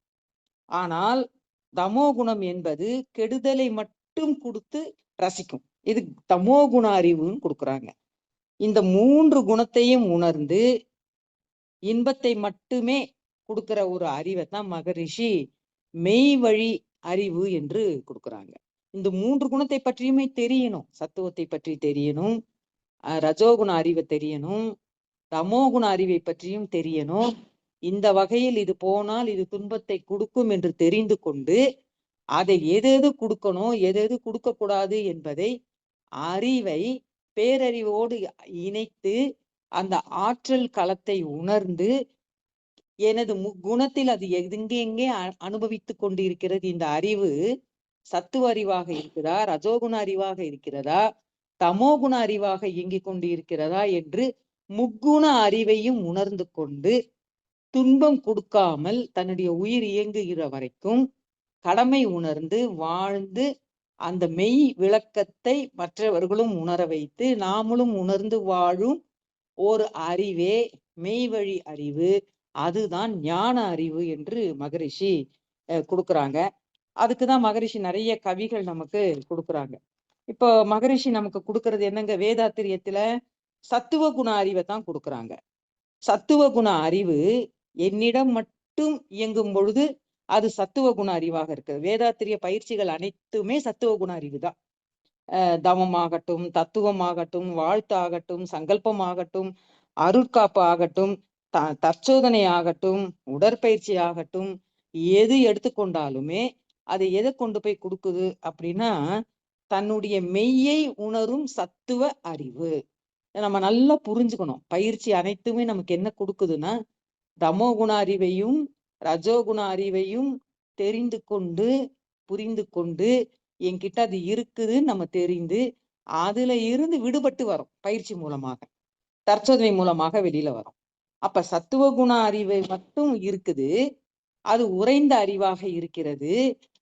ஆனால் தமோகுணம் என்பது கெடுதலை மட்டும் கொடுத்து ரசிக்கும். இது தமோகுண அறிவுன்னு கொடுக்குறாங்க. இந்த 3 குணத்தையும் உணர்ந்து இன்பத்தை மட்டுமே கொடுக்கிற ஒரு அறிவை தான் மகரிஷி மெய் வழி அறிவு என்று கொடுக்குறாங்க. இந்த 3 குணத்தை பற்றியுமே தெரியணும். சத்துவத்தை பற்றி தெரியணும், ரஜோகுண அறிவை தெரியணும், தமோகுண அறிவை பற்றியும் தெரியணும். இந்த வகையில் இது போனால் இது துன்பத்தை கொடுக்கும் என்று தெரிந்து கொண்டு அதை எது கொடுக்கணும், எது கொடுக்க கூடாது என்பதை அறிவை பேரறிவோடு இணைத்து அந்த ஆற்றல் களத்தை உணர்ந்து எனது குணத்தில் அது எங்கே அனுபவித்துக் கொண்டிருக்கிறது. இந்த அறிவு சத்துவ அறிவாக இருக்கிறதா, ரஜோகுண அறிவாக இருக்கிறதா, தமோகுண அறிவாக இயங்கிக் கொண்டு இருக்கிறதா என்று முக்குண அறிவையும் உணர்ந்து கொண்டு துன்பம் கொடுக்காமல் தன்னுடைய உயிர் இயங்குகிற வரைக்கும் கடமை உணர்ந்து வாழ்ந்து அந்த மெய் விளக்கத்தை மற்றவர்களும் உணர வைத்து நாமளும் உணர்ந்து வாழும் ஒரு அறிவே மெய் வழி அறிவு. அதுதான் ஞான அறிவு என்று மகரிஷி கொடுக்குறாங்க. அதுக்குதான் மகரிஷி நிறைய கவிகள் நமக்கு கொடுக்குறாங்க. இப்போ மகரிஷி நமக்கு கொடுக்கறது என்னங்க? வேதாத்திரியத்துல சத்துவ குண அறிவை தான் கொடுக்குறாங்க. சத்துவ குண அறிவு என்னிடம் மட்டும் இயங்கும் பொழுது அது சத்துவ குண அறிவாக இருக்கு. வேதாத்திரிய பயிற்சிகள் அனைத்துமே சத்துவ குண அறிவு தான். தவமாகட்டும், தத்துவமாகட்டும், வாழ்த்தாகட்டும், சங்கல்பமாகட்டும், அருட்காப்பு ஆகட்டும், தற்சோதனை ஆகட்டும், உடற்பயிற்சி ஆகட்டும், எது எடுத்துக்கொண்டாலுமே அதை எதை கொண்டு போய் கொடுக்குது அப்படின்னா தன்னுடைய மெய்யை உணரும் சத்துவ அறிவு. நம்ம நல்லா புரிஞ்சுக்கணும். பயிற்சி அனைத்துமே நமக்கு என்ன கொடுக்குதுன்னா தமோகுண அறிவையும் ரஜோகுண அறிவையும் தெரிந்து கொண்டு புரிந்து கொண்டு என்கிட்ட அது இருக்குதுன்னு நம்ம தெரிந்து அதுல இருந்து விடுபட்டு வரும். பயிற்சி மூலமாக, தற்சோதனை மூலமாக வெளியில வரும். அப்ப சத்துவ குண அறிவை மட்டும் இருக்குது, அது உறைந்த அறிவாக இருக்கிறது.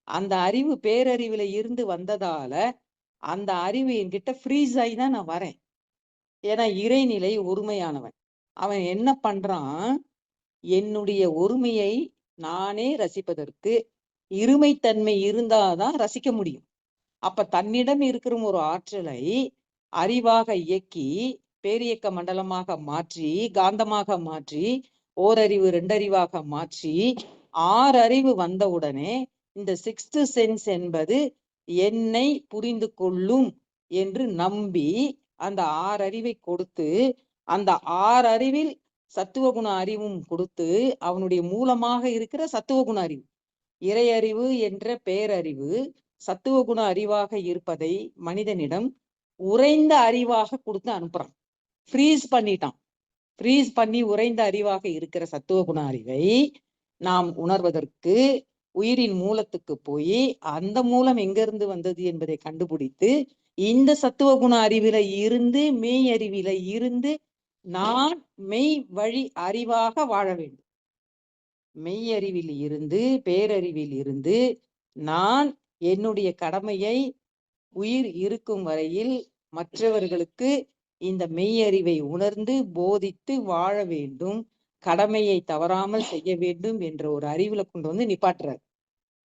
அந்த அறிவு பேரறிவுல இருந்து வந்ததால அந்த அறிவு என்கிட்ட ஃப்ரீஸ் ஆகி தான் நான் வரேன். ஏன்னா இறைநிலை ஒருமையானவன். அவன் என்ன பண்றான்? என்னுடைய ஒருமையை நானே ரசிப்பதற்கு இருமைத்தன்மை இருந்தாதான் ரசிக்க முடியும். அப்ப தன்னிடம் இருக்கிற ஒரு ஆற்றலை அறிவாக இயக்கி பேரியக்க மண்டலமாக மாற்றி காந்தமாக மாற்றி ஓரறிவு 2 அறிவாக மாற்றி 6 அறிவு வந்தவுடனே இந்த 6th சென்ஸ் என்பது என்னை புரிந்து கொள்ளும் என்று நம்பி அந்த 6 அறிவை கொடுத்து அந்த 6 அறிவில் சத்துவகுண அறிவும் கொடுத்து அவனுடைய மூலமாக இருக்கிற சத்துவகுண அறிவு இறை அறிவு என்ற பேரறிவு சத்துவகுண அறிவாக இருப்பதை மனிதனிடம் உறைந்த அறிவாக கொடுத்து அனுப்புறான். ஃப்ரீஸ் பண்ணிட்டான். ஃப்ரீஸ் பண்ணி உறைந்த அறிவாக இருக்கிற சத்துவகுண அறிவை நாம் உணர்வதற்கு உயிரின் மூலத்துக்கு போய் அந்த மூலம் எங்கிருந்து வந்தது என்பதை கண்டுபிடித்து இந்த சத்துவகுண அறிவில இருந்து மெய் அறிவில இருந்து நான் மெய் வழி அறிவாக வாழ வேண்டும். மெய் அறிவில் இருந்து பேரறிவில் இருந்து நான் என்னுடைய கடமையை உயிர் இருக்கும் வரையில் மற்றவர்களுக்கு இந்த மெய்யறிவை உணர்ந்து போதித்து வாழ வேண்டும், கடமையை தவறாமல் செய்ய வேண்டும் என்ற ஒரு அறிவுல கொண்டு வந்து நிப்பாட்டுறாரு.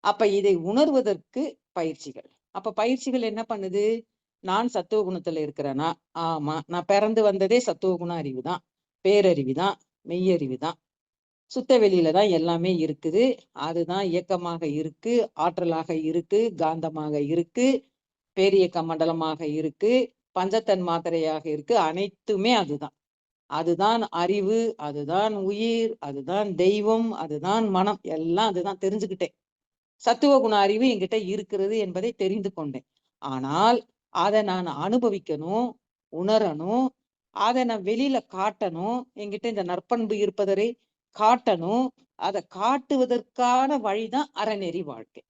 அப்ப இதை உணர்வதற்கு பயிற்சிகள். அப்ப பயிற்சிகள் என்ன பண்ணுது? நான் சத்துவ குணத்துல இருக்கிறேனா? ஆமா, நான் பிறந்து வந்ததே சத்துவ குண அறிவு தான், பேரறிவு தான், மெய்யறிவு தான். சுத்த வெளியில தான் எல்லாமே இருக்குது. அதுதான் இயக்கமாக இருக்கு, ஆற்றலாக இருக்கு, காந்தமாக இருக்கு, பேரியக்க மண்டலமாக இருக்கு, பஞ்சத்தன் மாத்திரையாக இருக்கு. அனைத்துமே அதுதான். அதுதான் அறிவு, அதுதான் உயிர், அதுதான் தெய்வம், அதுதான் மனம், எல்லாம் அதுதான். தெரிஞ்சுக்கிட்டேன். சத்துவ குண அறிவு என்கிட்ட இருக்கிறது என்பதை தெரிந்து கொண்டேன். ஆனால் அதை நான் அனுபவிக்கணும், உணரணும், அதை நான் வெளியில காட்டணும். என்கிட்ட இந்த நற்பண்பு இருப்பதை காட்டணும். அதை காட்டுவதற்கான வழிதான் அறநெறி வாழ்க்கை.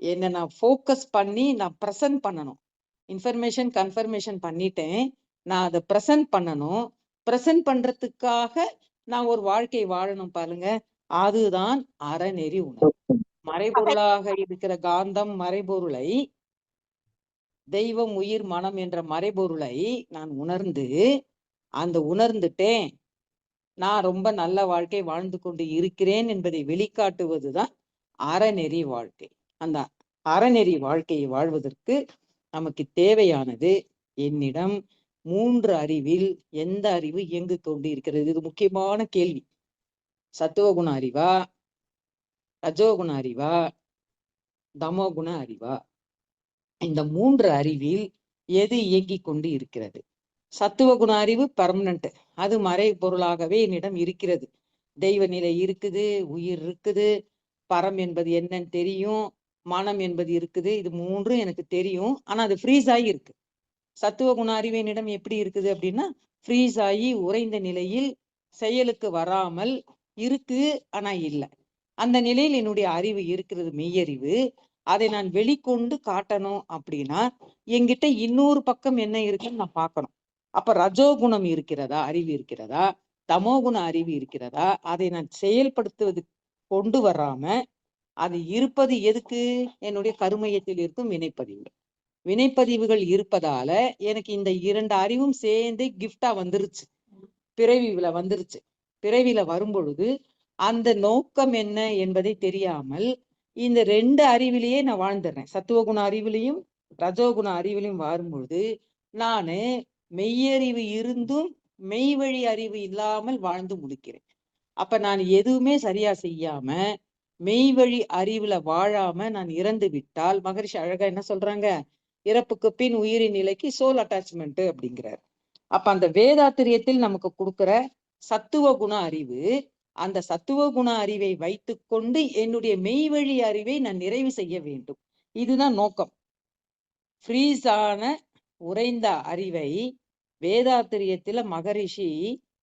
என்ன நான் ஃபோக்கஸ் பண்ணி நான் ப்ரெசென்ட் பண்ணணும். இன்ஃபர்மேஷன் கன்ஃபர்மேஷன் பண்ணிட்டேன், நான் அதை ப்ரெசென்ட் பண்ணணும். ப்ரெசென்ட் பண்றதுக்காக நான் ஒரு வாழ்க்கை வாழணும் பாருங்க, அதுதான் அறநெறி உணர்வு. மறைபொருளாக இருக்கிற காந்தம் மறைபொருளை, தெய்வம் உயிர் மனம் என்ற மறைபொருளை நான் உணர்ந்து, அந்த உணர்ந்துட்டேன், நான் ரொம்ப நல்ல வாழ்க்கை வாழ்ந்து கொண்டு இருக்கிறேன் என்பதை வெளிக்காட்டுவதுதான் அறநெறி வாழ்க்கை. அந்த அறநெறி வாழ்க்கையை வாழ்வதற்கு நமக்கு தேவையானது, என்னிடம் 3 அறிவில் எந்த அறிவு இயங்கு கொண்டு இருக்கிறது? இது முக்கியமான கேள்வி. சத்துவகுண அறிவா, ரஜோகுண அறிவா, தமோகுண அறிவா? இந்த 3 அறிவில் எது இயங்கிக் கொண்டு இருக்கிறது? சத்துவகுண அறிவு பர்மனன்ட், அது மறை பொருளாகவே என்னிடம் இருக்கிறது. தெய்வ நிலை இருக்குது, உயிர் இருக்குது, பரம் என்பது என்னன்னு தெரியும், மனம் என்பது இருக்குது. இது 3 எனக்கு தெரியும். ஆனா அது ஃப்ரீஸ் ஆகி இருக்கு. சத்துவ குண அறிவு என்னிடம் எப்படி இருக்குது அப்படின்னா, ஃப்ரீஸ் ஆகி உறைந்த நிலையில் செயலுக்கு வராமல் இருக்கு, ஆனா இல்லை. அந்த நிலையில் என்னுடைய அறிவு இருக்கிறது, மெய்யறிவு. அதை நான் வெளிக்கொண்டு காட்டணும் அப்படின்னா என்கிட்ட இன்னொரு பக்கம் என்ன இருக்குன்னு நான் பார்க்கணும். அப்ப ரஜோகுணம் இருக்கிறதா, அறிவு இருக்கிறதா, தமோகுண அறிவு இருக்கிறதா? அதை நான் செயல்படுத்துவது கொண்டு வராம, அது இருப்பது எதுக்கு? என்னுடைய கருமையத்தில் இருக்கும் வினைப்பதிவுகள். வினைப்பதிவுகள் இருப்பதால எனக்கு இந்த 2 அறிவும் சேர்ந்து கிஃப்டா வந்துருச்சு, பிறவியில வந்துருச்சு. பிறவியில வரும்பொழுது அந்த நோக்கம் என்ன என்பதை தெரியாமல் இந்த 2 அறிவிலேயே நான் வாழ்ந்துடுறேன். சத்துவகுண அறிவிலையும் ரஜோகுண அறிவிலையும் வாழும்பொழுது நானு மெய்யறிவு இருந்தும் மெய் வழி அறிவு இல்லாமல் வாழ்ந்து முடிக்கிறேன். அப்ப நான் எதுவுமே சரியா செய்யாம மெய் வழி அறிவுல வாழாம நான் இறந்து விட்டால், மகரிஷி அழகா என்ன சொல்றாங்க, இறப்புக்கு பின் உயிரின் நிலைக்கு சோல் அட்டாச்மெண்ட் அப்படிங்கிறார். அப்ப அந்த வேதாத்திரியத்தில் நமக்கு கொடுக்கிற சத்துவ குண அறிவு, அந்த சத்துவ குண அறிவை வைத்து கொண்டு என்னுடைய மெய் வழி அறிவை நான் நிறைவு செய்ய வேண்டும். இதுதான் நோக்கம். ஃப்ரீஸான உறைந்த அறிவை வேதாத்திரியத்துல மகரிஷி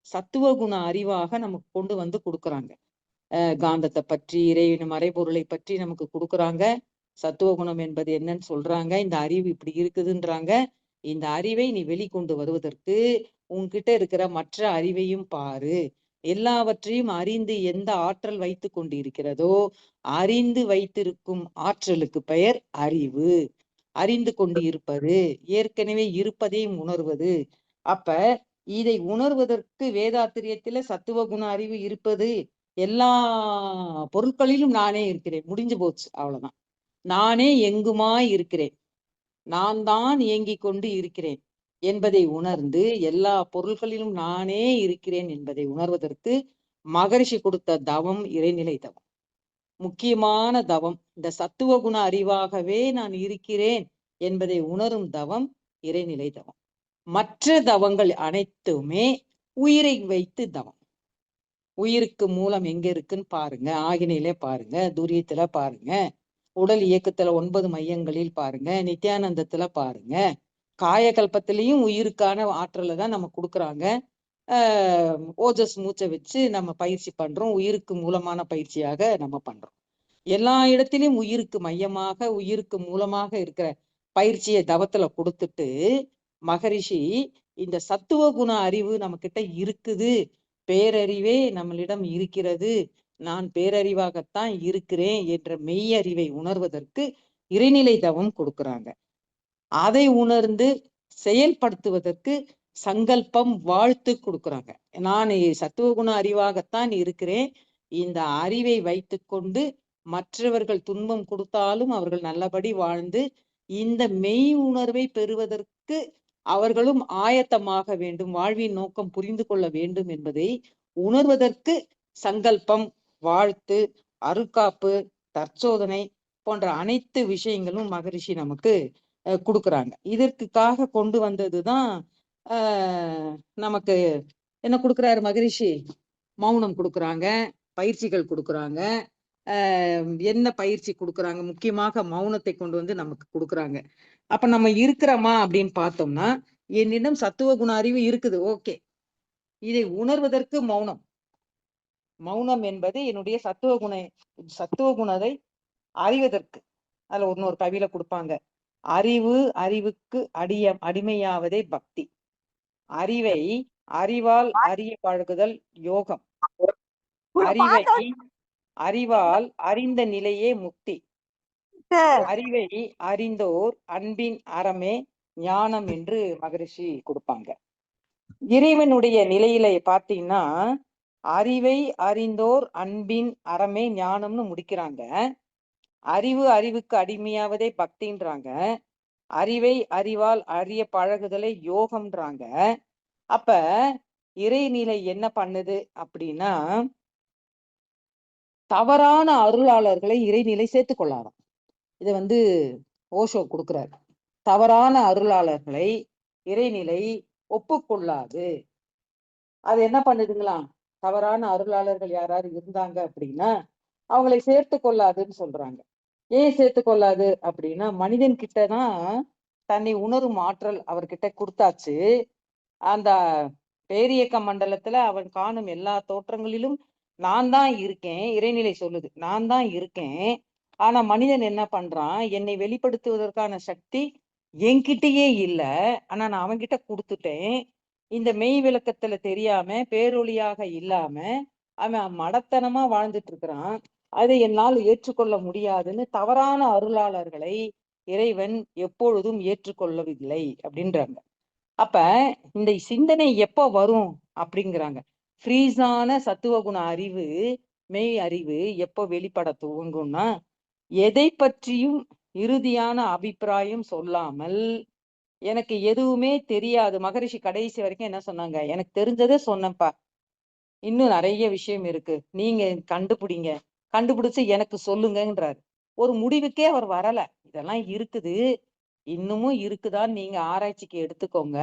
சத்துவ குண அறிவாக நமக்கு கொண்டு வந்து கொடுக்குறாங்க. காந்தத்தை பற்றி, இறைவன மறைபொருளை பற்றி நமக்கு கொடுக்குறாங்க. சத்துவ குணம் என்பது என்னன்னு சொல்றாங்க. இந்த அறிவு இப்படி இருக்குதுன்றாங்க. இந்த அறிவை நீ வெளிக்கொண்டு வருவதற்கு உன்கிட்ட இருக்கிற மற்ற அறிவையும் பாரு. எல்லாவற்றையும் அறிந்து எந்த ஆற்றல் வைத்து கொண்டு இருக்கிறதோ, அறிந்து வைத்திருக்கும் ஆற்றலுக்கு பெயர் அறிவு. அறிந்து கொண்டு இருப்பது, ஏற்கனவே இருப்பதையும் உணர்வது. அப்ப இதை உணர்வதற்கு வேதாத்திரியத்துல சத்துவ குண அறிவு இருப்பது, எல்லா பொருட்களிலும் நானே இருக்கிறேன், முடிஞ்சு போச்சு, அவ்வளவுதான். நானே எங்குமாய் இருக்கிறேன், நான் தான் இயங்கிக் கொண்டு இருக்கிறேன் என்பதை உணர்ந்து எல்லா பொருள்களிலும் நானே இருக்கிறேன் என்பதை உணர்வதற்கு மகரிஷி கொடுத்த தவம் இறைநிலை தவம், முக்கியமான தவம். இந்த சத்துவ குண அறிவாகவே நான் இருக்கிறேன் என்பதை உணரும் தவம் இறைநிலை தவம். மற்ற தவங்கள் அனைத்துமே உயிரை வைத்து தவம். உயிருக்கு மூலம் எங்க இருக்குன்னு பாருங்க, ஆகினிலே பாருங்க, துரியத்துல பாருங்க, உடல் இயக்கத்துல 9 மையங்களில் பாருங்க, நித்யானந்தத்துல பாருங்க, காயகல்பத்திலையும் உயிருக்கான ஆற்றலை தான் நம்ம கொடுக்குறாங்க. ஓஜஸ் மூச்சை வச்சு நம்ம பயிற்சி பண்றோம், உயிருக்கு மூலமான பயிற்சியாக நம்ம பண்றோம். எல்லா இடத்திலும் உயிருக்கு மையமாக, உயிருக்கு மூலமாக இருக்கிற பயிற்சியை தவத்துல கொடுத்துட்டு மகரிஷி இந்த சத்துவ குண அறிவு நம்ம கிட்ட இருக்குது, பேரறிவே நம்மளிடம் இருக்கிறது, நான் பேரறிவாகத்தான் இருக்கிறேன் என்ற மெய்யறிவை உணர்வதற்கு இறைநிலை தவம் கொடுக்குறாங்க. அதை உணர்ந்து செயல்படுத்துவதற்கு சங்கல்பம் வாழ்த்து கொடுக்குறாங்க. நான் சத்துவகுண அறிவாகத்தான் இருக்கிறேன், இந்த அறிவை வைத்து கொண்டு மற்றவர்கள் துன்பம் கொடுத்தாலும் அவர்கள் நல்லபடி வாழ்ந்து இந்த மெய் உணர்வை பெறுவதற்கு அவர்களும் ஆயத்தமாக வேண்டும், வாழ்வின் நோக்கம் புரிந்து கொள்ள வேண்டும் என்பதை உணர்வதற்கு சங்கல்பம், வாழ்த்து, அருட்காப்பு, தற்சோதனை போன்ற அனைத்து விஷயங்களும் மகரிஷி நமக்கு கொடுக்குறாங்க. இதற்காக கொண்டு வந்ததுதான் நமக்கு என்ன கொடுக்குறாரு மகரிஷி, மௌனம் கொடுக்குறாங்க, பயிற்சிகள் கொடுக்குறாங்க, என்ன பயிற்சி கொடுக்குறாங்க? முக்கியமாக மௌனத்தை கொண்டு வந்து நமக்கு கொடுக்குறாங்க. அப்ப நம்ம இருக்கிறோமா அப்படின்னு பார்த்தோம்னா, என்னிடம் சத்துவ குண அறிவு இருக்குது. ஓகே. இதை உணர்வதற்கு மௌனம். மௌனம் என்பது என்னுடைய சத்துவ குணத்தை அறிவதற்கு. அதுல இன்னொரு கவியில கொடுப்பாங்க. அறிவுக்கு அடிமையாவதே பக்தி. அறிவை அறிவால் அறிய பழகுதல் யோகம். அறிவால் அறிந்த நிலையே முக்தி. அறிவை அறிந்தோர் அன்பின் அறமே ஞானம் என்று மகரிஷி கொடுப்பாங்க. இறைவனுடைய நிலையில பார்த்தீங்கன்னா, அறிவை அறிந்தோர் அன்பின் அறமே ஞானம்னு முடிக்கிறாங்க. அறிவுக்கு அடிமையாவதே பக்தின்றாங்க. அறிவை அறிவால் அறிய பழகுதலை யோகம்ன்றாங்க. அப்ப இறைநிலை என்ன பண்ணுது அப்படின்னா, தவறான அருளாளர்களை இறைநிலை சேர்த்துக் கொள்ளாராம். இதை ஓஷோ கொடுக்கிறார். தவறான அருளாளர்களை இறைநிலை ஒப்புக்கொள்ளாது. அது என்ன பண்ணுதுங்களாம்? தவறான அருளாளர்கள் யாராரு இருந்தாங்க அப்படின்னா அவங்களை சேர்த்து கொள்ளாதுன்னு சொல்றாங்க. ஏன் சேர்த்து கொள்ளாது அப்படின்னா, மனிதன் கிட்டதான் தன்னை உணரும் ஆற்றல் அவர்கிட்ட கொடுத்தாச்சு. அந்த பேரியக்க மண்டலத்துல அவன் காணும் எல்லா தோற்றங்களிலும் நான் தான் இருக்கேன். இறைநிலை சொல்லுது, நான் தான் இருக்கேன். ஆனா மனிதன் என்ன பண்றான்? என்னை வெளிப்படுத்துவதற்கான சக்தி என்கிட்டயே இல்ல. ஆனா நான் அவன்கிட்ட கொடுத்துட்டேன். இந்த மெய் விளக்கத்துல தெரியாம பேரொளியாக இல்லாம அவன் மடத்தனமா வாழ்ந்துட்டு இருக்கிறான். அதை என்னால் ஏற்றுக்கொள்ள முடியாதுன்னு தவறான அருளாளர்களை இறைவன் எப்பொழுதும் ஏற்றுக்கொள்ளவில்லை அப்படின்றாங்க. அப்ப இந்த சிந்தனை எப்ப வரும் அப்படிங்கிறாங்க. ஃப்ரீஸான சத்துவகுண அறிவு, மெய் அறிவு எப்போ வெளிப்பட துவங்கும்னா, எதை பற்றியும் இறுதியான அபிப்பிராயம் சொல்லாமல், எனக்கு எதுவுமே தெரியாது. மகரிஷி கடைசி வரைக்கும் என்ன சொன்னாங்க? எனக்கு தெரிஞ்சதை சொன்னப்பா, இன்னும் நிறைய விஷயம் இருக்கு, நீங்க கண்டுபிடிங்க, கண்டுபிடிச்சு எனக்கு சொல்லுங்கன்றாரு. ஒரு முடிவுக்கே அவர் வரல. இதெல்லாம் இருக்குது, இன்னமும் இருக்குதான்னு நீங்க ஆராய்ச்சிக்கு எடுத்துக்கோங்க.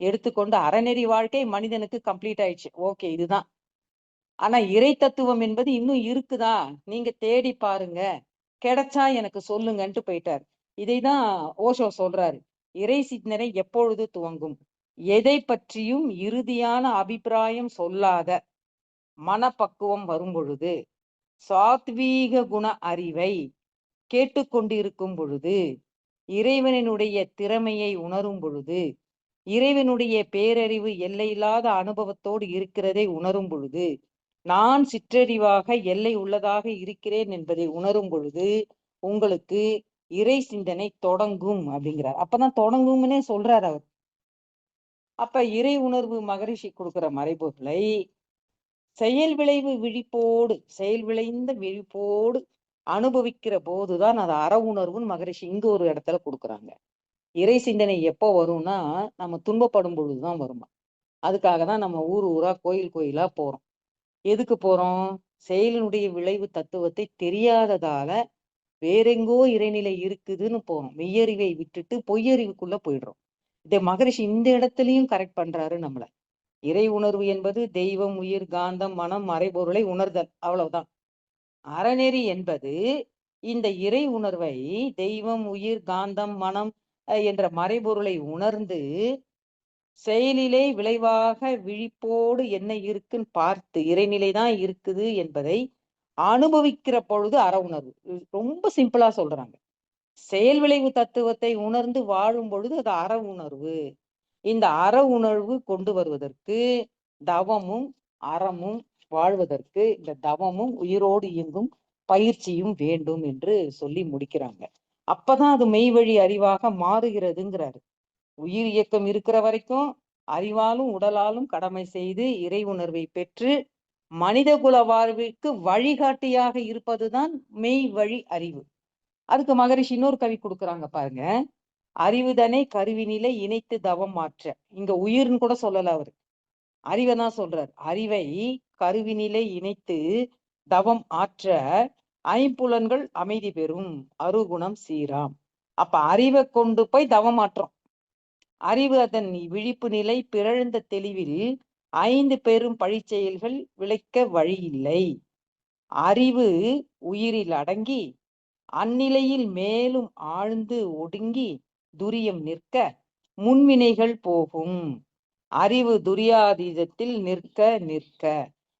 எடுத்துக்கொண்டு அறநெறி வாழ்க்கை மனிதனுக்கு கம்ப்ளீட் ஆயிடுச்சு. ஓகே, இதுதான். ஆனா இறை தத்துவம் என்பது இன்னும் இருக்குதா, நீங்க தேடி பாருங்க, கிடைச்சா எனக்கு சொல்லுங்கன்ட்டு போயிட்டார். இதைதான் ஓஷோ சொல்றாரு. இறை சிந்தனை எப்பொழுது துவங்கும்? எதை பற்றியும் இறுதியான அபிப்பிராயம் சொல்லாத மனப்பக்குவம் வரும் பொழுது, சாத்வீக குண அறிவை கேட்டுக்கொண்டிருக்கும் பொழுது, இறைவனுடைய திறமையை உணரும் பொழுது, இறைவனுடைய பேரறிவு எல்லையில்லாத அனுபவத்தோடு இருக்கிறதை உணரும் பொழுது, நான் சிற்றறிவாக எல்லை உள்ளதாக இருக்கிறேன் என்பதை உணரும் பொழுது உங்களுக்கு இறை சிந்தனை தொடங்கும் அப்படிங்கிறார். அப்பதான் தொடங்கும்னே சொல்றார் அவர். அப்ப இறை உணர்வு மகரிஷி கொடுக்கிற மறைபொருளை செயல் விளைந்த விழிப்போடு அனுபவிக்கிற போதுதான் அது அற உணர்வுன்னு மகரிஷி இங்க ஒரு இடத்துல கொடுக்குறாங்க. இறை சிந்தனை எப்போ வரும்னா, நம்ம துன்பப்படும் பொழுதுதான் வருமா. அதுக்காக தான் நம்ம ஊரா கோயிலா போறோம். எதுக்கு போறோம்? செயலினுடைய விளைவு தத்துவத்தை தெரியாததால வேறெங்கோ இறைநிலை இருக்குதுன்னு போறோம். மெய்யறிவை விட்டுட்டு பொய்யறிவுக்குள்ள போயிடுறோம். இதை மகரிஷி இந்த இடத்துலயும் கரெக்ட் பண்றாரு நம்மள. இறை உணர்வு என்பது தெய்வம், உயிர், காந்தம், மனம், மறைபொருளை உணர்தல், அவ்வளவுதான். அறநெறி என்பது இந்த இறை உணர்வை தெய்வம், உயிர், காந்தம், மனம் என்ற மறைபொருளை உணர்ந்து செயலிலே விளைவாக விழிப்போடு என்ன இருக்குன்னு பார்த்து இறைநிலைதான் இருக்குது என்பதை அனுபவிக்கிற பொழுது அற உணர்வு. ரொம்ப சிம்பிளா சொல்றாங்க. செயல் விளைவு தத்துவத்தை உணர்ந்து வாழும் பொழுது அது அற உணர்வு. இந்த அற உணர்வு கொண்டு வருவதற்கு தவமும் அறமும் வாழ்வதற்கு இந்த தவமும் உயிரோடு இயங்கும் பயிற்சியும் வேண்டும் என்று சொல்லி முடிக்கிறாங்க. அப்பதான் அது மெய்வழி அறிவாக மாறுகிறதுங்கிறாரு. உயிர் இயக்கம் இருக்கிற வரைக்கும் அறிவாலும் உடலாலும் கடமை செய்து இறை உணர்வை பெற்று மனித குல வாழ்விற்கு வழிகாட்டியாக இருப்பதுதான் மெய் வழி அறிவு. அதுக்கு மகரிஷி இன்னொரு கவி கொடுக்குறாங்க பாருங்க. அறிவுதனை கருவினிலை இணைத்து தவம் மாற்ற. இங்க உயிர்னு கூட சொல்லல அவரு, அறிவை தான் சொல்றார். அறிவை கருவினிலை இணைத்து தவம் ஆற்ற ஐம்புலன்கள் அமைதி பெறும் அருகுணம் சீராம். அப்ப அறிவை கொண்டு போய் தவம் மாற்றோம். அறிவு அதன் விழிப்பு நிலை பிறழ்ந்த தெளிவில் 5 பெரும் பழிச்செயல்கள் விளைக்க வழி இல்லை. அறிவு உயிரில் அடங்கி அந்நிலையில் மேலும் ஆழ்ந்து ஒடுங்கி துரியம் நிற்க முன்வினைகள் போகும். அறிவு துரியாதீதத்தில் நிற்க நிற்க.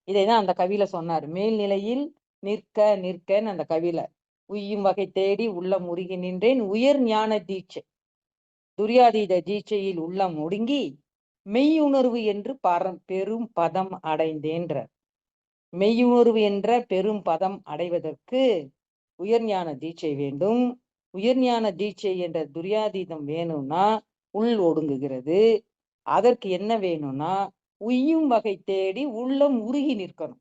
இதைதான் அந்த கவியில சொன்னார். மேல்நிலையில் நிற்க நிற்கன்னு அந்த கவியில. உய்யும் வகை தேடி உள்ளம் உருகி நின்றேன் உயர் ஞான தீட்சை. துரியாதீத தீட்சையில் உள்ளம் ஒடுங்கி மெய்யுணர்வு என்று பெரும் பதம் அடைந்தேன்ற. மெய்யுணர்வு என்ற பெரும் பதம் அடைவதற்கு உயர்ஞான தீட்சை வேண்டும். உயர்ஞான தீட்சை என்ற துரியாதீதம் வேணும்னா உள் ஒடுங்குகிறது. அதற்கு என்ன வேணும்னா உய்யும் வகை தேடி உள்ளம் உருகி நிற்கணும்.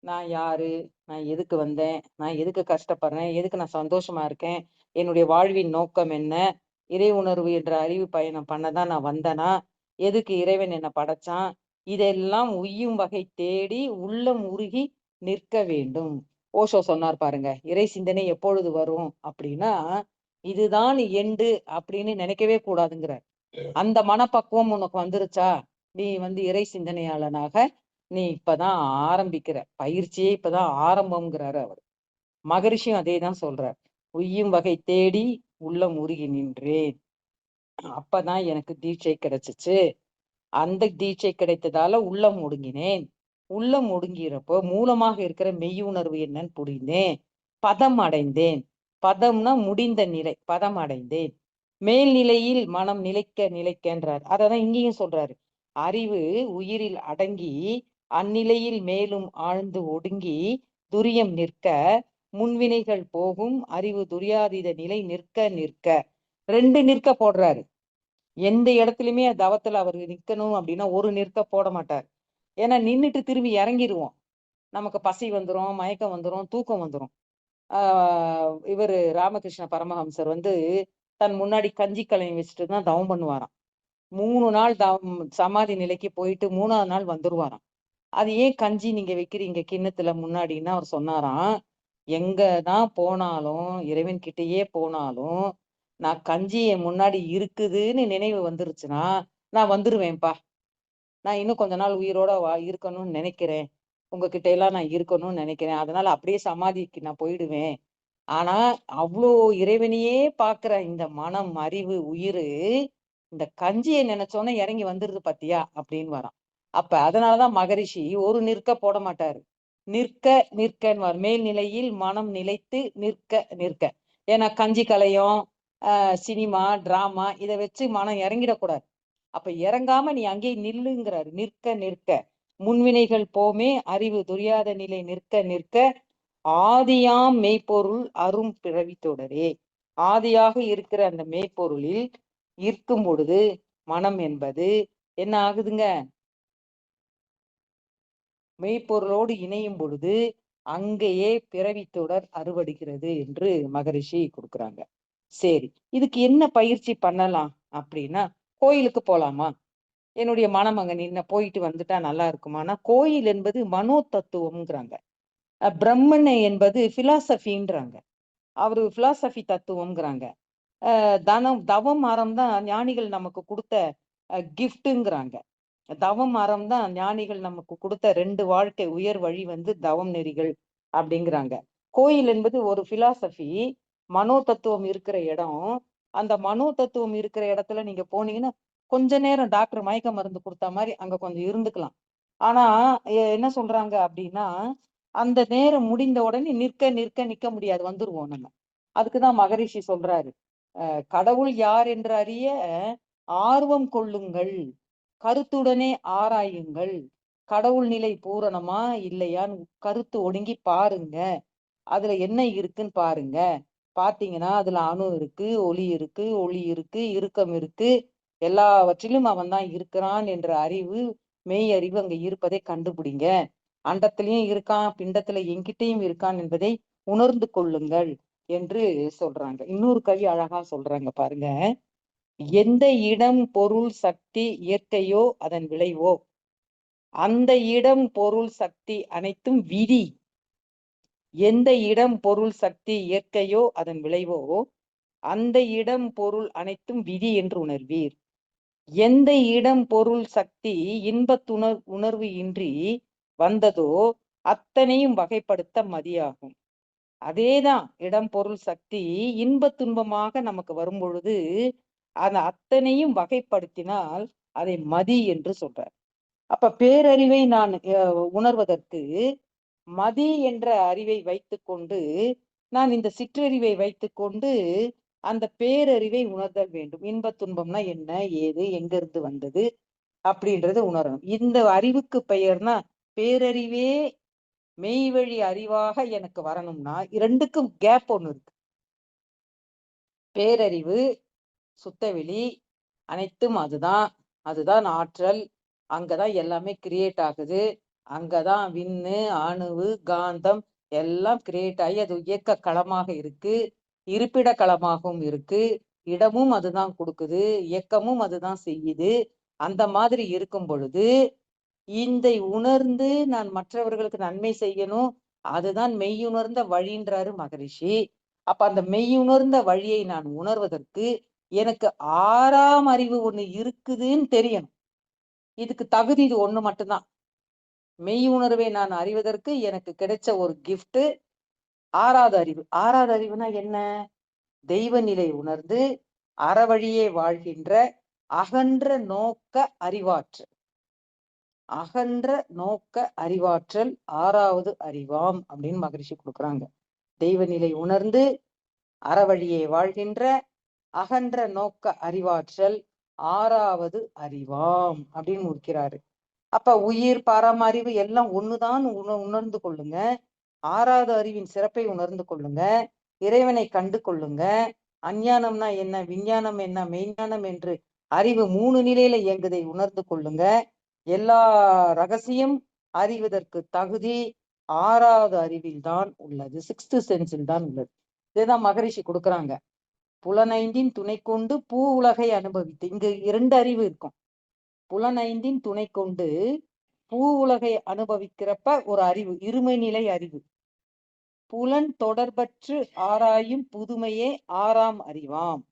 நான் யாரு, நான் எதுக்கு வந்தேன், நான் எதுக்கு கஷ்டப்படுறேன், எதுக்கு நான் சந்தோஷமா இருக்கேன், என்னுடைய வாழ்வின் நோக்கம் என்ன, இறை உணர்வு என்ற அறிவு பயணம் பண்ணதான் நான் வந்தேனா, எதுக்கு இறைவன் என்னை படைச்சான், இதெல்லாம் உய்யும் வகை தேடி உள்ளம் உருகி நிற்க வேண்டும். ஓஷோ சொன்னார் பாருங்க, இறை சிந்தனை எப்பொழுது வரும் அப்படின்னா இதுதான் எண்டு அப்படின்னு நினைக்கவே கூடாதுங்கிறார். அந்த மனப்பக்குவம் உனக்கு வந்துருச்சா, நீ இறை சிந்தனையாளனாக நீ இப்பதான் ஆரம்பிக்கிற, பயிற்சியே இப்பதான் ஆரம்பம்ங்கிறாரு அவர். மகரிஷியும் அதே தான் சொல்றார். உய்யும் வகை தேடி உள்ளம் உருகி நின்றேன், அப்பதான் எனக்கு தீட்சை கிடைச்சிச்சு. அந்த தீட்சை கிடைத்ததால உள்ளம் ஒடுங்கினேன். உள்ளம் ஒடுங்கிறப்போ மூலமாக இருக்கிற மெய்யுணர்வு என்னன்னு புரிந்தேன். பதம் அடைந்தேன். பதம்னா முடிந்த நிலை. பதம் அடைந்தேன். மேல்நிலையில் மனம் நிலைக்க நிலைக்கின்றார். அததான் இங்கேயும் சொல்றாரு. அறிவு உயிரில் அடங்கி அந்நிலையில் மேலும் ஆழ்ந்து ஒடுங்கி துரியம் நிற்க முன்வினைகள் போகும் அறிவு துரியாதீத நிலை நிற்க நிற்க. 2 நிற்க போடுறாரு. எந்த இடத்துலயுமே தவத்துல அவர் நிக்கணும் அப்படின்னா ஒரு நிற்க போட மாட்டார். ஏன்னா நின்றுட்டு திரும்பி இறங்கிடுவோம். நமக்கு பசி வந்துடும், மயக்கம் வந்துடும், தூக்கம் வந்துடும். இவர் ராமகிருஷ்ண பரமஹம்சர் தன் முன்னாடி கஞ்சி கலையும் வச்சுட்டு தான் தவம் பண்ணுவாராம். 3 நாள் சமாதி நிலைக்கு போயிட்டு 3ஆவது நாள் வந்துருவாராம். அது ஏன் கஞ்சி நீங்க வைக்கிறீங்க கிண்ணத்துல முன்னாடின்னு அவர் சொன்னாராம். எங்கதான் போனாலும் இறைவன் கிட்டயே போனாலும் நான் கஞ்சி என் முன்னாடி இருக்குதுன்னு நினைவு வந்துருச்சுன்னா நான் வந்துருவேன்ப்பா. நான் இன்னும் கொஞ்ச நாள் உயிரோட இருக்கணும்னு நினைக்கிறேன், உங்ககிட்ட எல்லாம் நான் இருக்கணும்னு நினைக்கிறேன், அதனால அப்படியே சமாதிக்கு நான் போயிடுவேன். ஆனா அவ்வளோ இறைவனையே பாக்குற இந்த மனம் அறிவு உயிர் இந்த கஞ்சியை நினைச்சோன்னே இறங்கி வந்துருது பாத்தியா அப்படின்னு வரான். அப்ப அதனாலதான் மகரிஷி ஒரு நிற்க போட மாட்டாரு. நிற்க நிற்கன்னு மேல்நிலையில் மனம் நிலைத்து நிற்க நிற்க. ஏன்னா கஞ்சி கலையும் சினிமா டிராமா இதை வச்சு மனம் இறங்கிடக்கூடாது. அப்ப இறங்காம நீ அங்கேயே நில்லுங்கிறாரு. நிற்க நிற்க முன்வினைகள் போமே அறிவு துரியாத நிலை நிற்க நிற்க ஆதியாம் மெய்ப்பொருள் அரும் பிறவி தொடரே. ஆதியாக இருக்கிற அந்த மெய்ப்பொருளில் இருக்கும் பொழுது மனம் என்பது என்ன ஆகுதுங்க, மெய்ப்பொருளோடு இணையும் பொழுது அங்கேயே பிறவி தொடர் அறுவடுகிறது என்று மகரிஷி கொடுக்குறாங்க. சரி, இதுக்கு என்ன பயிற்சி பண்ணலாம் அப்படின்னா, கோயிலுக்கு போலாமா, என்னுடைய மனம் அங்க நின்ன போயிட்டு வந்துட்டா நல்லா இருக்குமானா, கோயில் என்பது மனோ தத்துவம்ங்கிறாங்க. பிரம்மன் என்பது பிலாசபின்றாங்க. அவரு பிலாசபி தத்துவம்ங்கிறாங்க. தவம் மரம் தான் ஞானிகள் நமக்கு கொடுத்த கிஃப்ட்டுங்கிறாங்க. தவம் மரம் தான் ஞானிகள் நமக்கு கொடுத்த 2 வாழ்க்கை உயர் வழி தவம் நெறிகள் அப்படிங்கிறாங்க. கோயில் என்பது ஒரு பிலாசபி, மனோ தத்துவம் இருக்கிற இடம். அந்த மனோ தத்துவம் இருக்கிற இடத்துல நீங்க போனீங்கன்னா கொஞ்ச நேரம் டாக்டர் மயக்க மருந்து கொடுத்த மாதிரி அங்க கொஞ்சம் இருந்துக்கலாம். ஆனா என்ன சொல்றாங்க அப்படின்னா, அந்த நேரம் முடிந்த உடனே நிற்க நிற்க நிக்க முடியாது, வந்துருவோம் நம்ம. அதுக்குதான் மகரிஷி சொல்றாரு, கடவுள் யார் என்று அறிய ஆர்வம் கொள்ளுங்கள், கருத்துடனே ஆராயுங்கள், கடவுள் நிலை பூரணமா இல்லையான்னு கருத்து ஒடுங்கி பாருங்க, அதுல என்ன இருக்குன்னு பாருங்க. பாத்தீங்கன்னா அதுல அணு இருக்கு, ஒளி இருக்கு, ஒளி இருக்கு, இறுக்கம் இருக்கு, எல்லாவற்றிலும் அவன் தான் இருக்கிறான் என்ற அறிவு, மெய் அறிவு அங்க இருப்பதை கண்டுபிடிங்க. அண்டத்திலையும் இருக்கான், பிண்டத்துல எங்கிட்டையும் இருக்கான் என்பதை உணர்ந்து கொள்ளுங்கள் என்று சொல்றாங்க. இன்னொரு கவி அழகா சொல்றாங்க பாருங்க. எந்த இடம் பொருள் சக்தி இயற்கையோ அதன் விளைவோ அந்த இடம் பொருள் சக்தி அனைத்தும் விதி. எந்த இடம் பொருள் சக்தி இயற்கையோ அதன் விளைவோ அந்த இடம் பொருள் அனைத்தும் விதி என்று உணர்வீர். எந்த இடம் பொருள் சக்தி இன்பத்துணர்வு இன்றி வந்ததோ அத்தனையும் வகைப்படுத்த மதியாகும். அதேதான் இடம் பொருள் சக்தி இன்ப துன்பமாக நமக்கு வரும் பொழுது அந்த அத்தனையும் வகைப்படுத்தினால் அதை மதி என்று சொல்றார். அப்ப பேரறிவை நான் உணர்வதற்கு மதி என்ற அறிவை வைத்துக்கொண்டு நான் இந்த சிற்றறிவை வைத்துக்கொண்டு அந்த பேரறிவை உணர்தல் வேண்டும். இன்ப துன்பம்னா என்ன, ஏது, எங்க இருந்து வந்தது அப்படின்றத உணரணும். இந்த அறிவுக்கு பெயர்னா பேரறிவே மெய்வழி அறிவாக எனக்கு வரணும்னா இரண்டுக்கும் கேப் ஒண்ணு இருக்கு. பேரறிவு சுத்தவெளி அனைத்தும் அதுதான் ஆற்றல். அங்கதான் எல்லாமே கிரியேட் ஆகுது. அங்கதான் விண்ணு அணுவு காந்தம் எல்லாம் கிரியேட் ஆகி அது இயக்க களமாக இருக்கு, இருப்பிட களமாகவும் இருக்கு. இடமும் அதுதான் கொடுக்குது, இயக்கமும் அதுதான் செய்யுது. அந்த மாதிரி இருக்கும் பொழுது இந்த உணர்ந்து நான் மற்றவர்களுக்கு நன்மை செய்யணும், அதுதான் மெய்யுணர்ந்த வழின்றாரு மகரிஷி. அப்ப அந்த மெய்யுணர்ந்த வழியை நான் உணர்வதற்கு எனக்கு 6ஆம் அறிவு ஒண்ணு இருக்குதுன்னு தெரியணும். இதுக்கு தகுதி இது ஒண்ணு மட்டும்தான். மெய் உணர்வை நான் அறிவதற்கு எனக்கு கிடைச்ச ஒரு கிஃப்ட் 6வது அறிவு. 6வது அறிவுனா என்ன? தெய்வ நிலை உணர்ந்து அறவழியே வாழ்கின்ற அகன்ற நோக்க அறிவாற்றல். அகன்ற நோக்க அறிவாற்றல் 6வது அறிவாம் அப்படின்னு மகரிஷி கொடுக்குறாங்க. தெய்வ நிலை உணர்ந்து அறவழியே வாழ்கின்ற அகன்ற நோக்க அறிவாற்றல் 6வது அறிவாம் அப்படின்னு முடிக்கிறாரு. அப்ப உயிர் பரமறிவு எல்லாம் ஒண்ணுதான் உணர்ந்து கொள்ளுங்க. 6வது அறிவின் சிறப்பை உணர்ந்து கொள்ளுங்க. இறைவனை கண்டு கொள்ளுங்க. அஞ்ஞானம்னா என்ன, விஞ்ஞானம் என்ன, மெய்ஞானம் என்று அறிவு 3 நிலையில இயங்குதை உணர்ந்து கொள்ளுங்க. எல்லா ரகசியம் அறிவதற்கு தகுதி 6வது அறிவில் தான் உள்ளது, 6th சென்ஸில் தான் உள்ளது. இதுதான் மகரிஷி கொடுக்குறாங்க. புலனைந்தின் துணை கொண்டு பூ உலகை அனுபவித்து, இங்கு 2 அறிவு இருக்கும். புலனைந்தின் துணை கொண்டு பூ உலகை அனுபவிக்கிறப்ப ஒரு அறிவு, இருமை நிலை அறிவு. புலன் தொடர்பற்று ஆராயும் புதுமையே 6ஆம் அறிவாம்.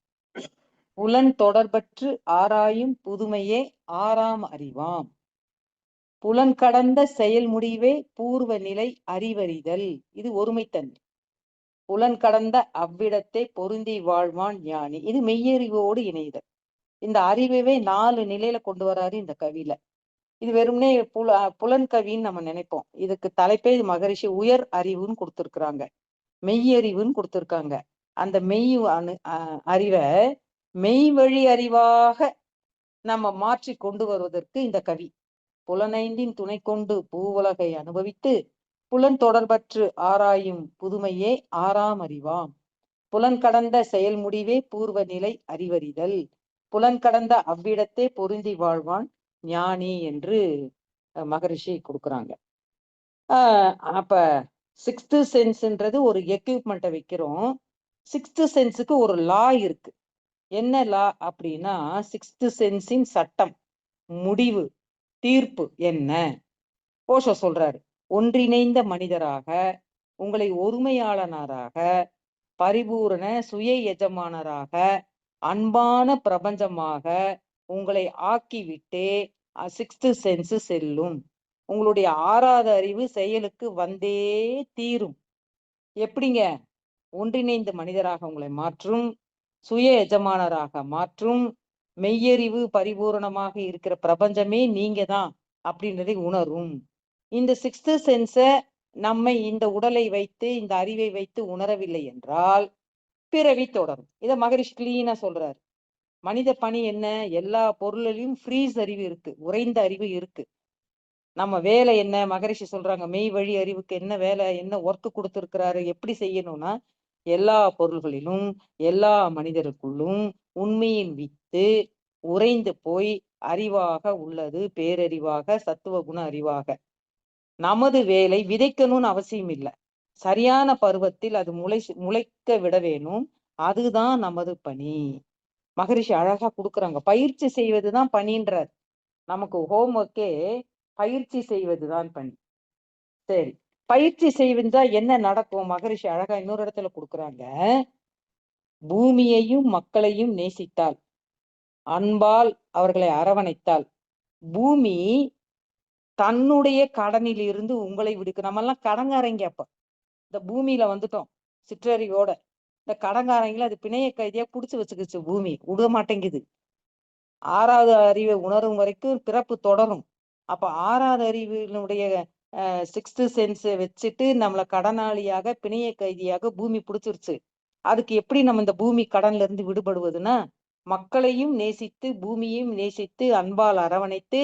புலன் தொடர்பற்று ஆராயும் புதுமையே 6ஆம் அறிவாம். புலன் கடந்த செயல் முடிவே பூர்வ நிலை அறிவறிதல். இது ஒருமைத்தன்மை. புலன் கடந்த அவ்விடத்தை பொருந்தி வாழ்வான் ஞானி. இது மெய்யறிவோடு இணைதல். இந்த அறிவை 4 நிலையில கொண்டு வராரு இந்த கவியில. இது வெறும்னே புலன் கவின்னு நம்ம நினைப்போம். இதுக்கு தலைப்பே மகரிஷி உயர் அறிவுன்னு கொடுத்திருக்கிறாங்க, மெய்யறிவுன்னு கொடுத்திருக்காங்க. அந்த மெய் அறிவை மெய் வழி அறிவாக நம்ம மாற்றி கொண்டு வருவதற்கு இந்த கவி. புலனைந்தின் துணை கொண்டு பூவுலகை அனுபவித்து புலன் தொடர்பற்று ஆராயும் புதுமையே 6ஆம் அறிவாம். புலன் கடந்த செயல் முடிவே பூர்வ நிலை அறிவறிதல். புலன் கடந்த அவ்விடத்தே பொருந்தி வாழ்வான் ஞானி என்று மகரிஷி கொடுக்குறாங்க. அப்ப 6th சென்ஸ்ன்றது ஒரு எக்யூப்மெண்ட்டை வைக்கிறோம். 6th சென்ஸுக்கு ஒரு லா இருக்கு. என்ன லா அப்படின்னா 6th சென்ஸின் சட்டம், முடிவு, தீர்ப்பு என்ன? ஓஷோ சொல்றாரு, ஒன்றிணைந்த மனிதராக, உங்களை ஒருமையாளனராக, பரிபூரண சுய எஜமானராக, அன்பான பிரபஞ்சமாக உங்களை ஆக்கிவிட்டே 6th சென்ஸ் செல்லும். உங்களுடைய 6வது அறிவு செயலுக்கு வந்தே தீரும். எப்படிங்க? ஒன்றிணைந்த மனிதராக உங்களை மாற்றும், சுய எஜமானராக மாற்றும், மெய்யறிவு பரிபூரணமாக இருக்கிற பிரபஞ்சமே நீங்க தான் அப்படின்றதை உணரும். இந்த 6th சென்ஸை நம்மை இந்த உடலை வைத்து இந்த அறிவை வைத்து உணரவில்லை என்றால் பிறவி தொடரும். இதை மகரிஷி கிளீனா சொல்றாரு. மனித பணி என்ன? எல்லா பொருளிலும் ஃப்ரீஸ் அறிவு இருக்கு, உறைந்த அறிவு இருக்கு. நம்ம வேலை என்ன? மகரிஷி சொல்றாங்க, மெய் வழி அறிவுக்கு என்ன வேலை, என்ன ஒர்க் கொடுத்துருக்கிறாரு, எப்படி செய்யணும்னா எல்லா பொருள்களிலும் எல்லா மனிதருக்குள்ளும் உண்மையின் வித்து உறைந்து போய் அறிவாக உள்ளது, பேரறிவாக, சத்துவ குண அறிவாக. நமது வேலை விதைக்கணும்னு அவசியம் இல்லை, சரியான பருவத்தில் அது முளைக்க விட வேணும். அதுதான் நமது பணி. மகரிஷி அழகா கொடுக்குறாங்க. பயிற்சி செய்வதுதான் பணின்றார். நமக்கு ஹோம்ஒர்க்கே பயிற்சி செய்வதுதான் பணி. சரி, பயிற்சி செய்வதா என்ன நடக்கும்? மகரிஷி அழகா இன்னொரு இடத்துல கொடுக்குறாங்க. பூமியையும் மக்களையும் நேசித்தால், அன்பால் அவர்களை அரவணைத்தால், பூமி தன்னுடைய கடனில் இருந்து உங்களை விடுக்க. நம்ம எல்லாம் கடங்காரங்க. அப்ப இந்த பூமியில வந்துட்டோம் சிற்றறிவோட. இந்த கடங்காரங்களை அது பிணைய கைதியா புடிச்சு வச்சுக்கிச்சு. பூமி விட மாட்டேங்குது. 6வது அறிவை உணரும் வரைக்கும் பிறப்பு தொடரும். அப்ப 6வது அறிவினுடைய 6th சென்ஸை வச்சுட்டு நம்மள கடனாளியாக பிணைய கைதியாக பூமி பிடிச்சிருச்சு. அதுக்கு எப்படி நம்ம இந்த பூமி கடன்ல இருந்து விடுபடுவதுன்னா, மக்களையும் நேசித்து பூமியையும் நேசித்து அன்பால் அரவணைத்து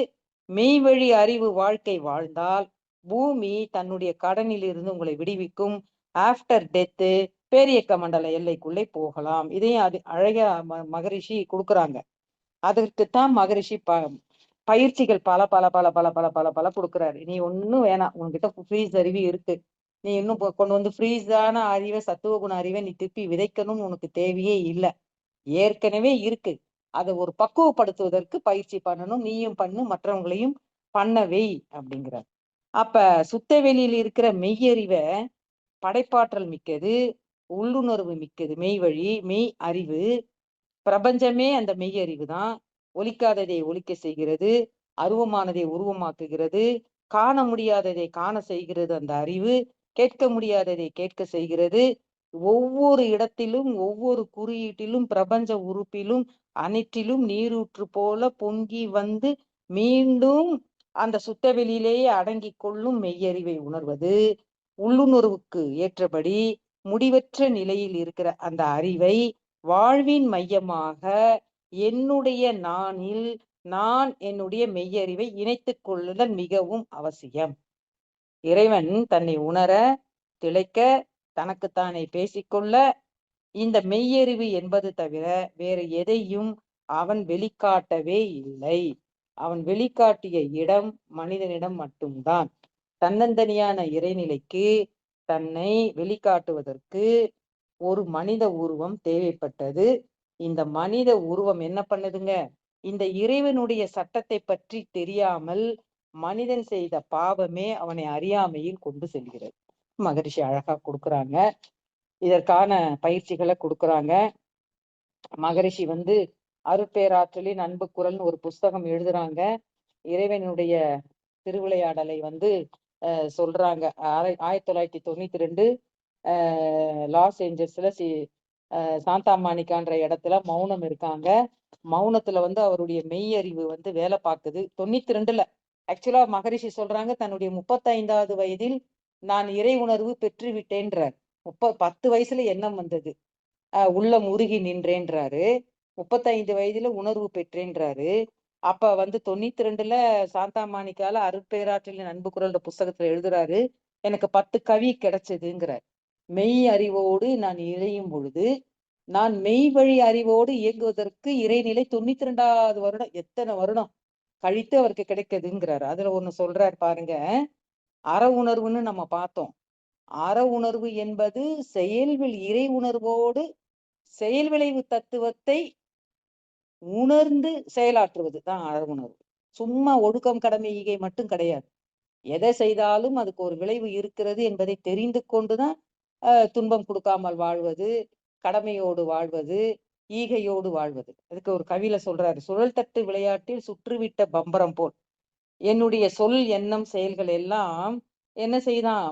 மெய்வழி அறிவு வாழ்க்கை வாழ்ந்தால் பூமி தன்னுடைய கடனில் இருந்து உங்களை விடுவிக்கும். ஆஃப்டர் டெத்து பேரியக்க மண்டல எல்லைக்குள்ளே போகலாம். இதையும் அது அழகா மகரிஷி கொடுக்குறாங்க. அதற்குத்தான் மகரிஷி பயிற்சிகள் பல பல பல பல பல பல பல கொடுக்குறாரு. நீ ஒன்னும் வேணாம், உன்கிட்ட ஃப்ரீஸ் அறிவு இருக்கு. நீ இன்னும் கொண்டு வந்து ஃப்ரீஸான அறிவை, சத்துவ குண அறிவை நீ திருப்பி விதைக்கணும்னு உனக்கு தேவையே இல்லை. ஏற்கனவே இருக்கு. அதை ஒரு பக்குவப்படுத்துவதற்கு பயிற்சி பண்ணணும். நீயும் பண்ணு, மற்றவங்களையும் பண்ணவை அப்படிங்கிறார். அப்ப சுத்த வெளியில் இருக்கிற மெய்யறிவை படைப்பாற்றல் மிக்கது, உள்ளுணர்வு மிக்கது. மெய் வழி மெய் அறிவு பிரபஞ்சமே அந்த மெய் அறிவு தான். ஒலிக்காததை ஒலிக்க செய்கிறது, அருவமானதை உருவமாக்குகிறது, காண முடியாததை காண செய்கிறது அந்த அறிவு, கேட்க முடியாததை கேட்க செய்கிறது. ஒவ்வொரு இடத்திலும் ஒவ்வொரு குறியீட்டிலும் பிரபஞ்ச உறுப்பிலும் அனைத்திலும் நீரூற்று போல பொங்கி வந்து மீண்டும் அந்த சுத்தவெளியிலேயே அடங்கி கொள்ளும் மெய்யறிவை உணர்வது. உள்ளுணர்வுக்கு ஏற்றபடி முடிவற்ற நிலையில் இருக்கிற அந்த அறிவை வாழ்வின் மையமாக என்னுடைய நானில் நான் என்னுடைய மெய்யறிவை இணைத்துக் கொள்ளுதல் மிகவும் அவசியம். இறைவன் தன்னை உணர திளைக்க தனக்குத்தானே பேசிக்கொள்ள இந்த மெய்யறிவு என்பது தவிர வேறு எதையும் அவன் வெளிக்காட்டவே இல்லை. அவன் வெளிக்காட்டிய இடம் மனிதனிடம் மட்டும்தான். தன்னந்தனியான இறைநிலைக்கு தன்னை வெளிக்காட்டுவதற்கு ஒரு மனித உருவம் தேவைப்பட்டது. இந்த மனித உருவம் என்ன பண்ணுதுங்க? இந்த இறைவனுடைய சட்டத்தை பற்றி தெரியாமல் மனிதன் செய்த பாவமே அவனை அறியாமையில் கொண்டு செல்கிறது. மகரிஷி அழகா கொடுக்குறாங்க. இதற்கான பயிற்சிகளை கொடுக்குறாங்க. மகரிஷி அருட்பேராற்றலின் அன்பு குரல்னு ஒரு புஸ்தகம் எழுதுறாங்க. இறைவனுடைய திருவிளையாடலை சொல்றாங்க. 1992 லாஸ் ஏஞ்சல்ஸ்ல சாந்தா மாணிக்கான்ற இடத்துல மௌனம் இருக்காங்க. மௌனத்துல அவருடைய மெய் அறிவு வேலை பார்க்குது. 92ல ஆக்சுவலா மகரிஷி சொல்றாங்க, தன்னுடைய 35வது வயதில் நான் இறை உணர்வு பெற்று விட்டேன்றார். 10 வயசுல எண்ணம் வந்தது, உள்ளம் உருகி நின்றேன்றாரு. 35 வயதுல உணர்வு பெற்றேன்றாரு. அப்ப 92ல சாந்தா மாணிக்கால அருட்பேராற்றலின் அன்பு குரல் புஸ்தகத்துல எழுதுறாரு, எனக்கு 10 கவி கிடைச்சதுங்கிறார். மெய் அறிவோடு நான் இணையும் பொழுது நான் மெய் வழி அறிவோடு இயங்குவதற்கு இறைநிலை 92வது வருடம், எத்தனை வருடம் கழித்து அவருக்கு கிடைக்குதுங்கிறாரு. அதுல ஒண்ணு சொல்றாரு பாருங்க, அற உணர்வுன்னு நம்ம பார்த்தோம். அற உணர்வு என்பது இறை உணர்வோடு செயல் விளைவு தத்துவத்தை உணர்ந்து செயலாற்றுவது தான் அற உணர்வு. சும்மா ஒடுக்கம் கடமை ஈகை மட்டும் கிடையாது. எதை செய்தாலும் அதுக்கு ஒரு விளைவு இருக்கிறது என்பதை தெரிந்து கொண்டுதான் துன்பம் கொடுக்காமல் வாழ்வது, கடமையோடு வாழ்வது, ஈகையோடு வாழ்வது. அதுக்கு ஒரு கவியில சொல்றாரு, சுழல் தட்டு விளையாட்டில் சுற்றுவிட்ட பம்பரம் போல் என்னுடைய சொல் எண்ணம் செயல்கள் எல்லாம் என்ன செய்தான்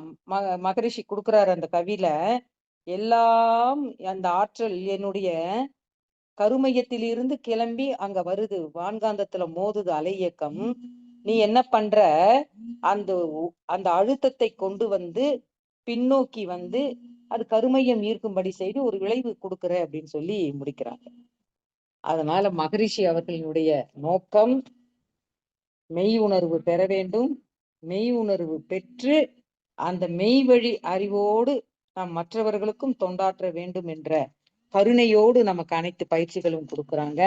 மகரிஷி கொடுக்குறாரு அந்த கவியில. எல்லாம் அந்த ஆற்றல் என்னுடைய கருமையத்திலிருந்து கிளம்பி அங்க வருது, வான்காந்தத்துல மோதுது அலை இயக்கம். நீ என்ன பண்ற, அந்த அந்த அழுத்தத்தை கொண்டு பின்னோக்கி அது கருமையம் ஈர்க்கும்படி செய்து ஒரு விளைவு கொடுக்குற அப்படின்னு சொல்லி முடிக்கிறாங்க. அதனால மகரிஷி அவர்களினுடைய நோக்கம் மெய் உணர்வு பெற வேண்டும். மெய் உணர்வு பெற்று அந்த மெய் வழி அறிவோடு நாம் மற்றவர்களுக்கும் தொண்டாற்ற வேண்டும் என்ற கருணையோடு நமக்கு அனைத்து பயிற்சிகளும் கொடுக்குறாங்க.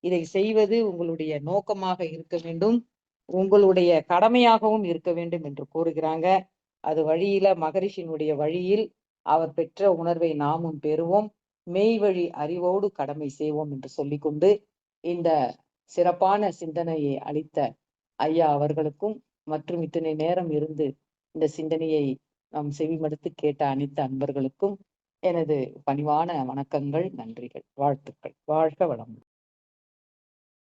இதை செய்வது உங்களுடைய நோக்கமாக இருக்க வேண்டும், உங்களுடைய கடமையாகவும் இருக்க வேண்டும் என்று கூறுகிறாங்க. அது வழியில மகரிஷியினுடைய வழியில் அவர் பெற்ற உணர்வை நாமும் பெறுவோம். மெய் வழி அறிவோடு கடமை செய்வோம் என்று சொல்லிக்கொண்டு இந்த சிறப்பான சிந்தனையை அளித்த ஐயா அவர்களுக்கும் மற்றும் இத்தனை நேரம் இருந்து இந்த சிந்தனையை நாம் செவிமடுத்து கேட்ட அனைத்து அன்பர்களுக்கும் எனது பணிவான வணக்கங்கள், நன்றிகள், வாழ்த்துக்கள். வாழ்க வளமுடன்.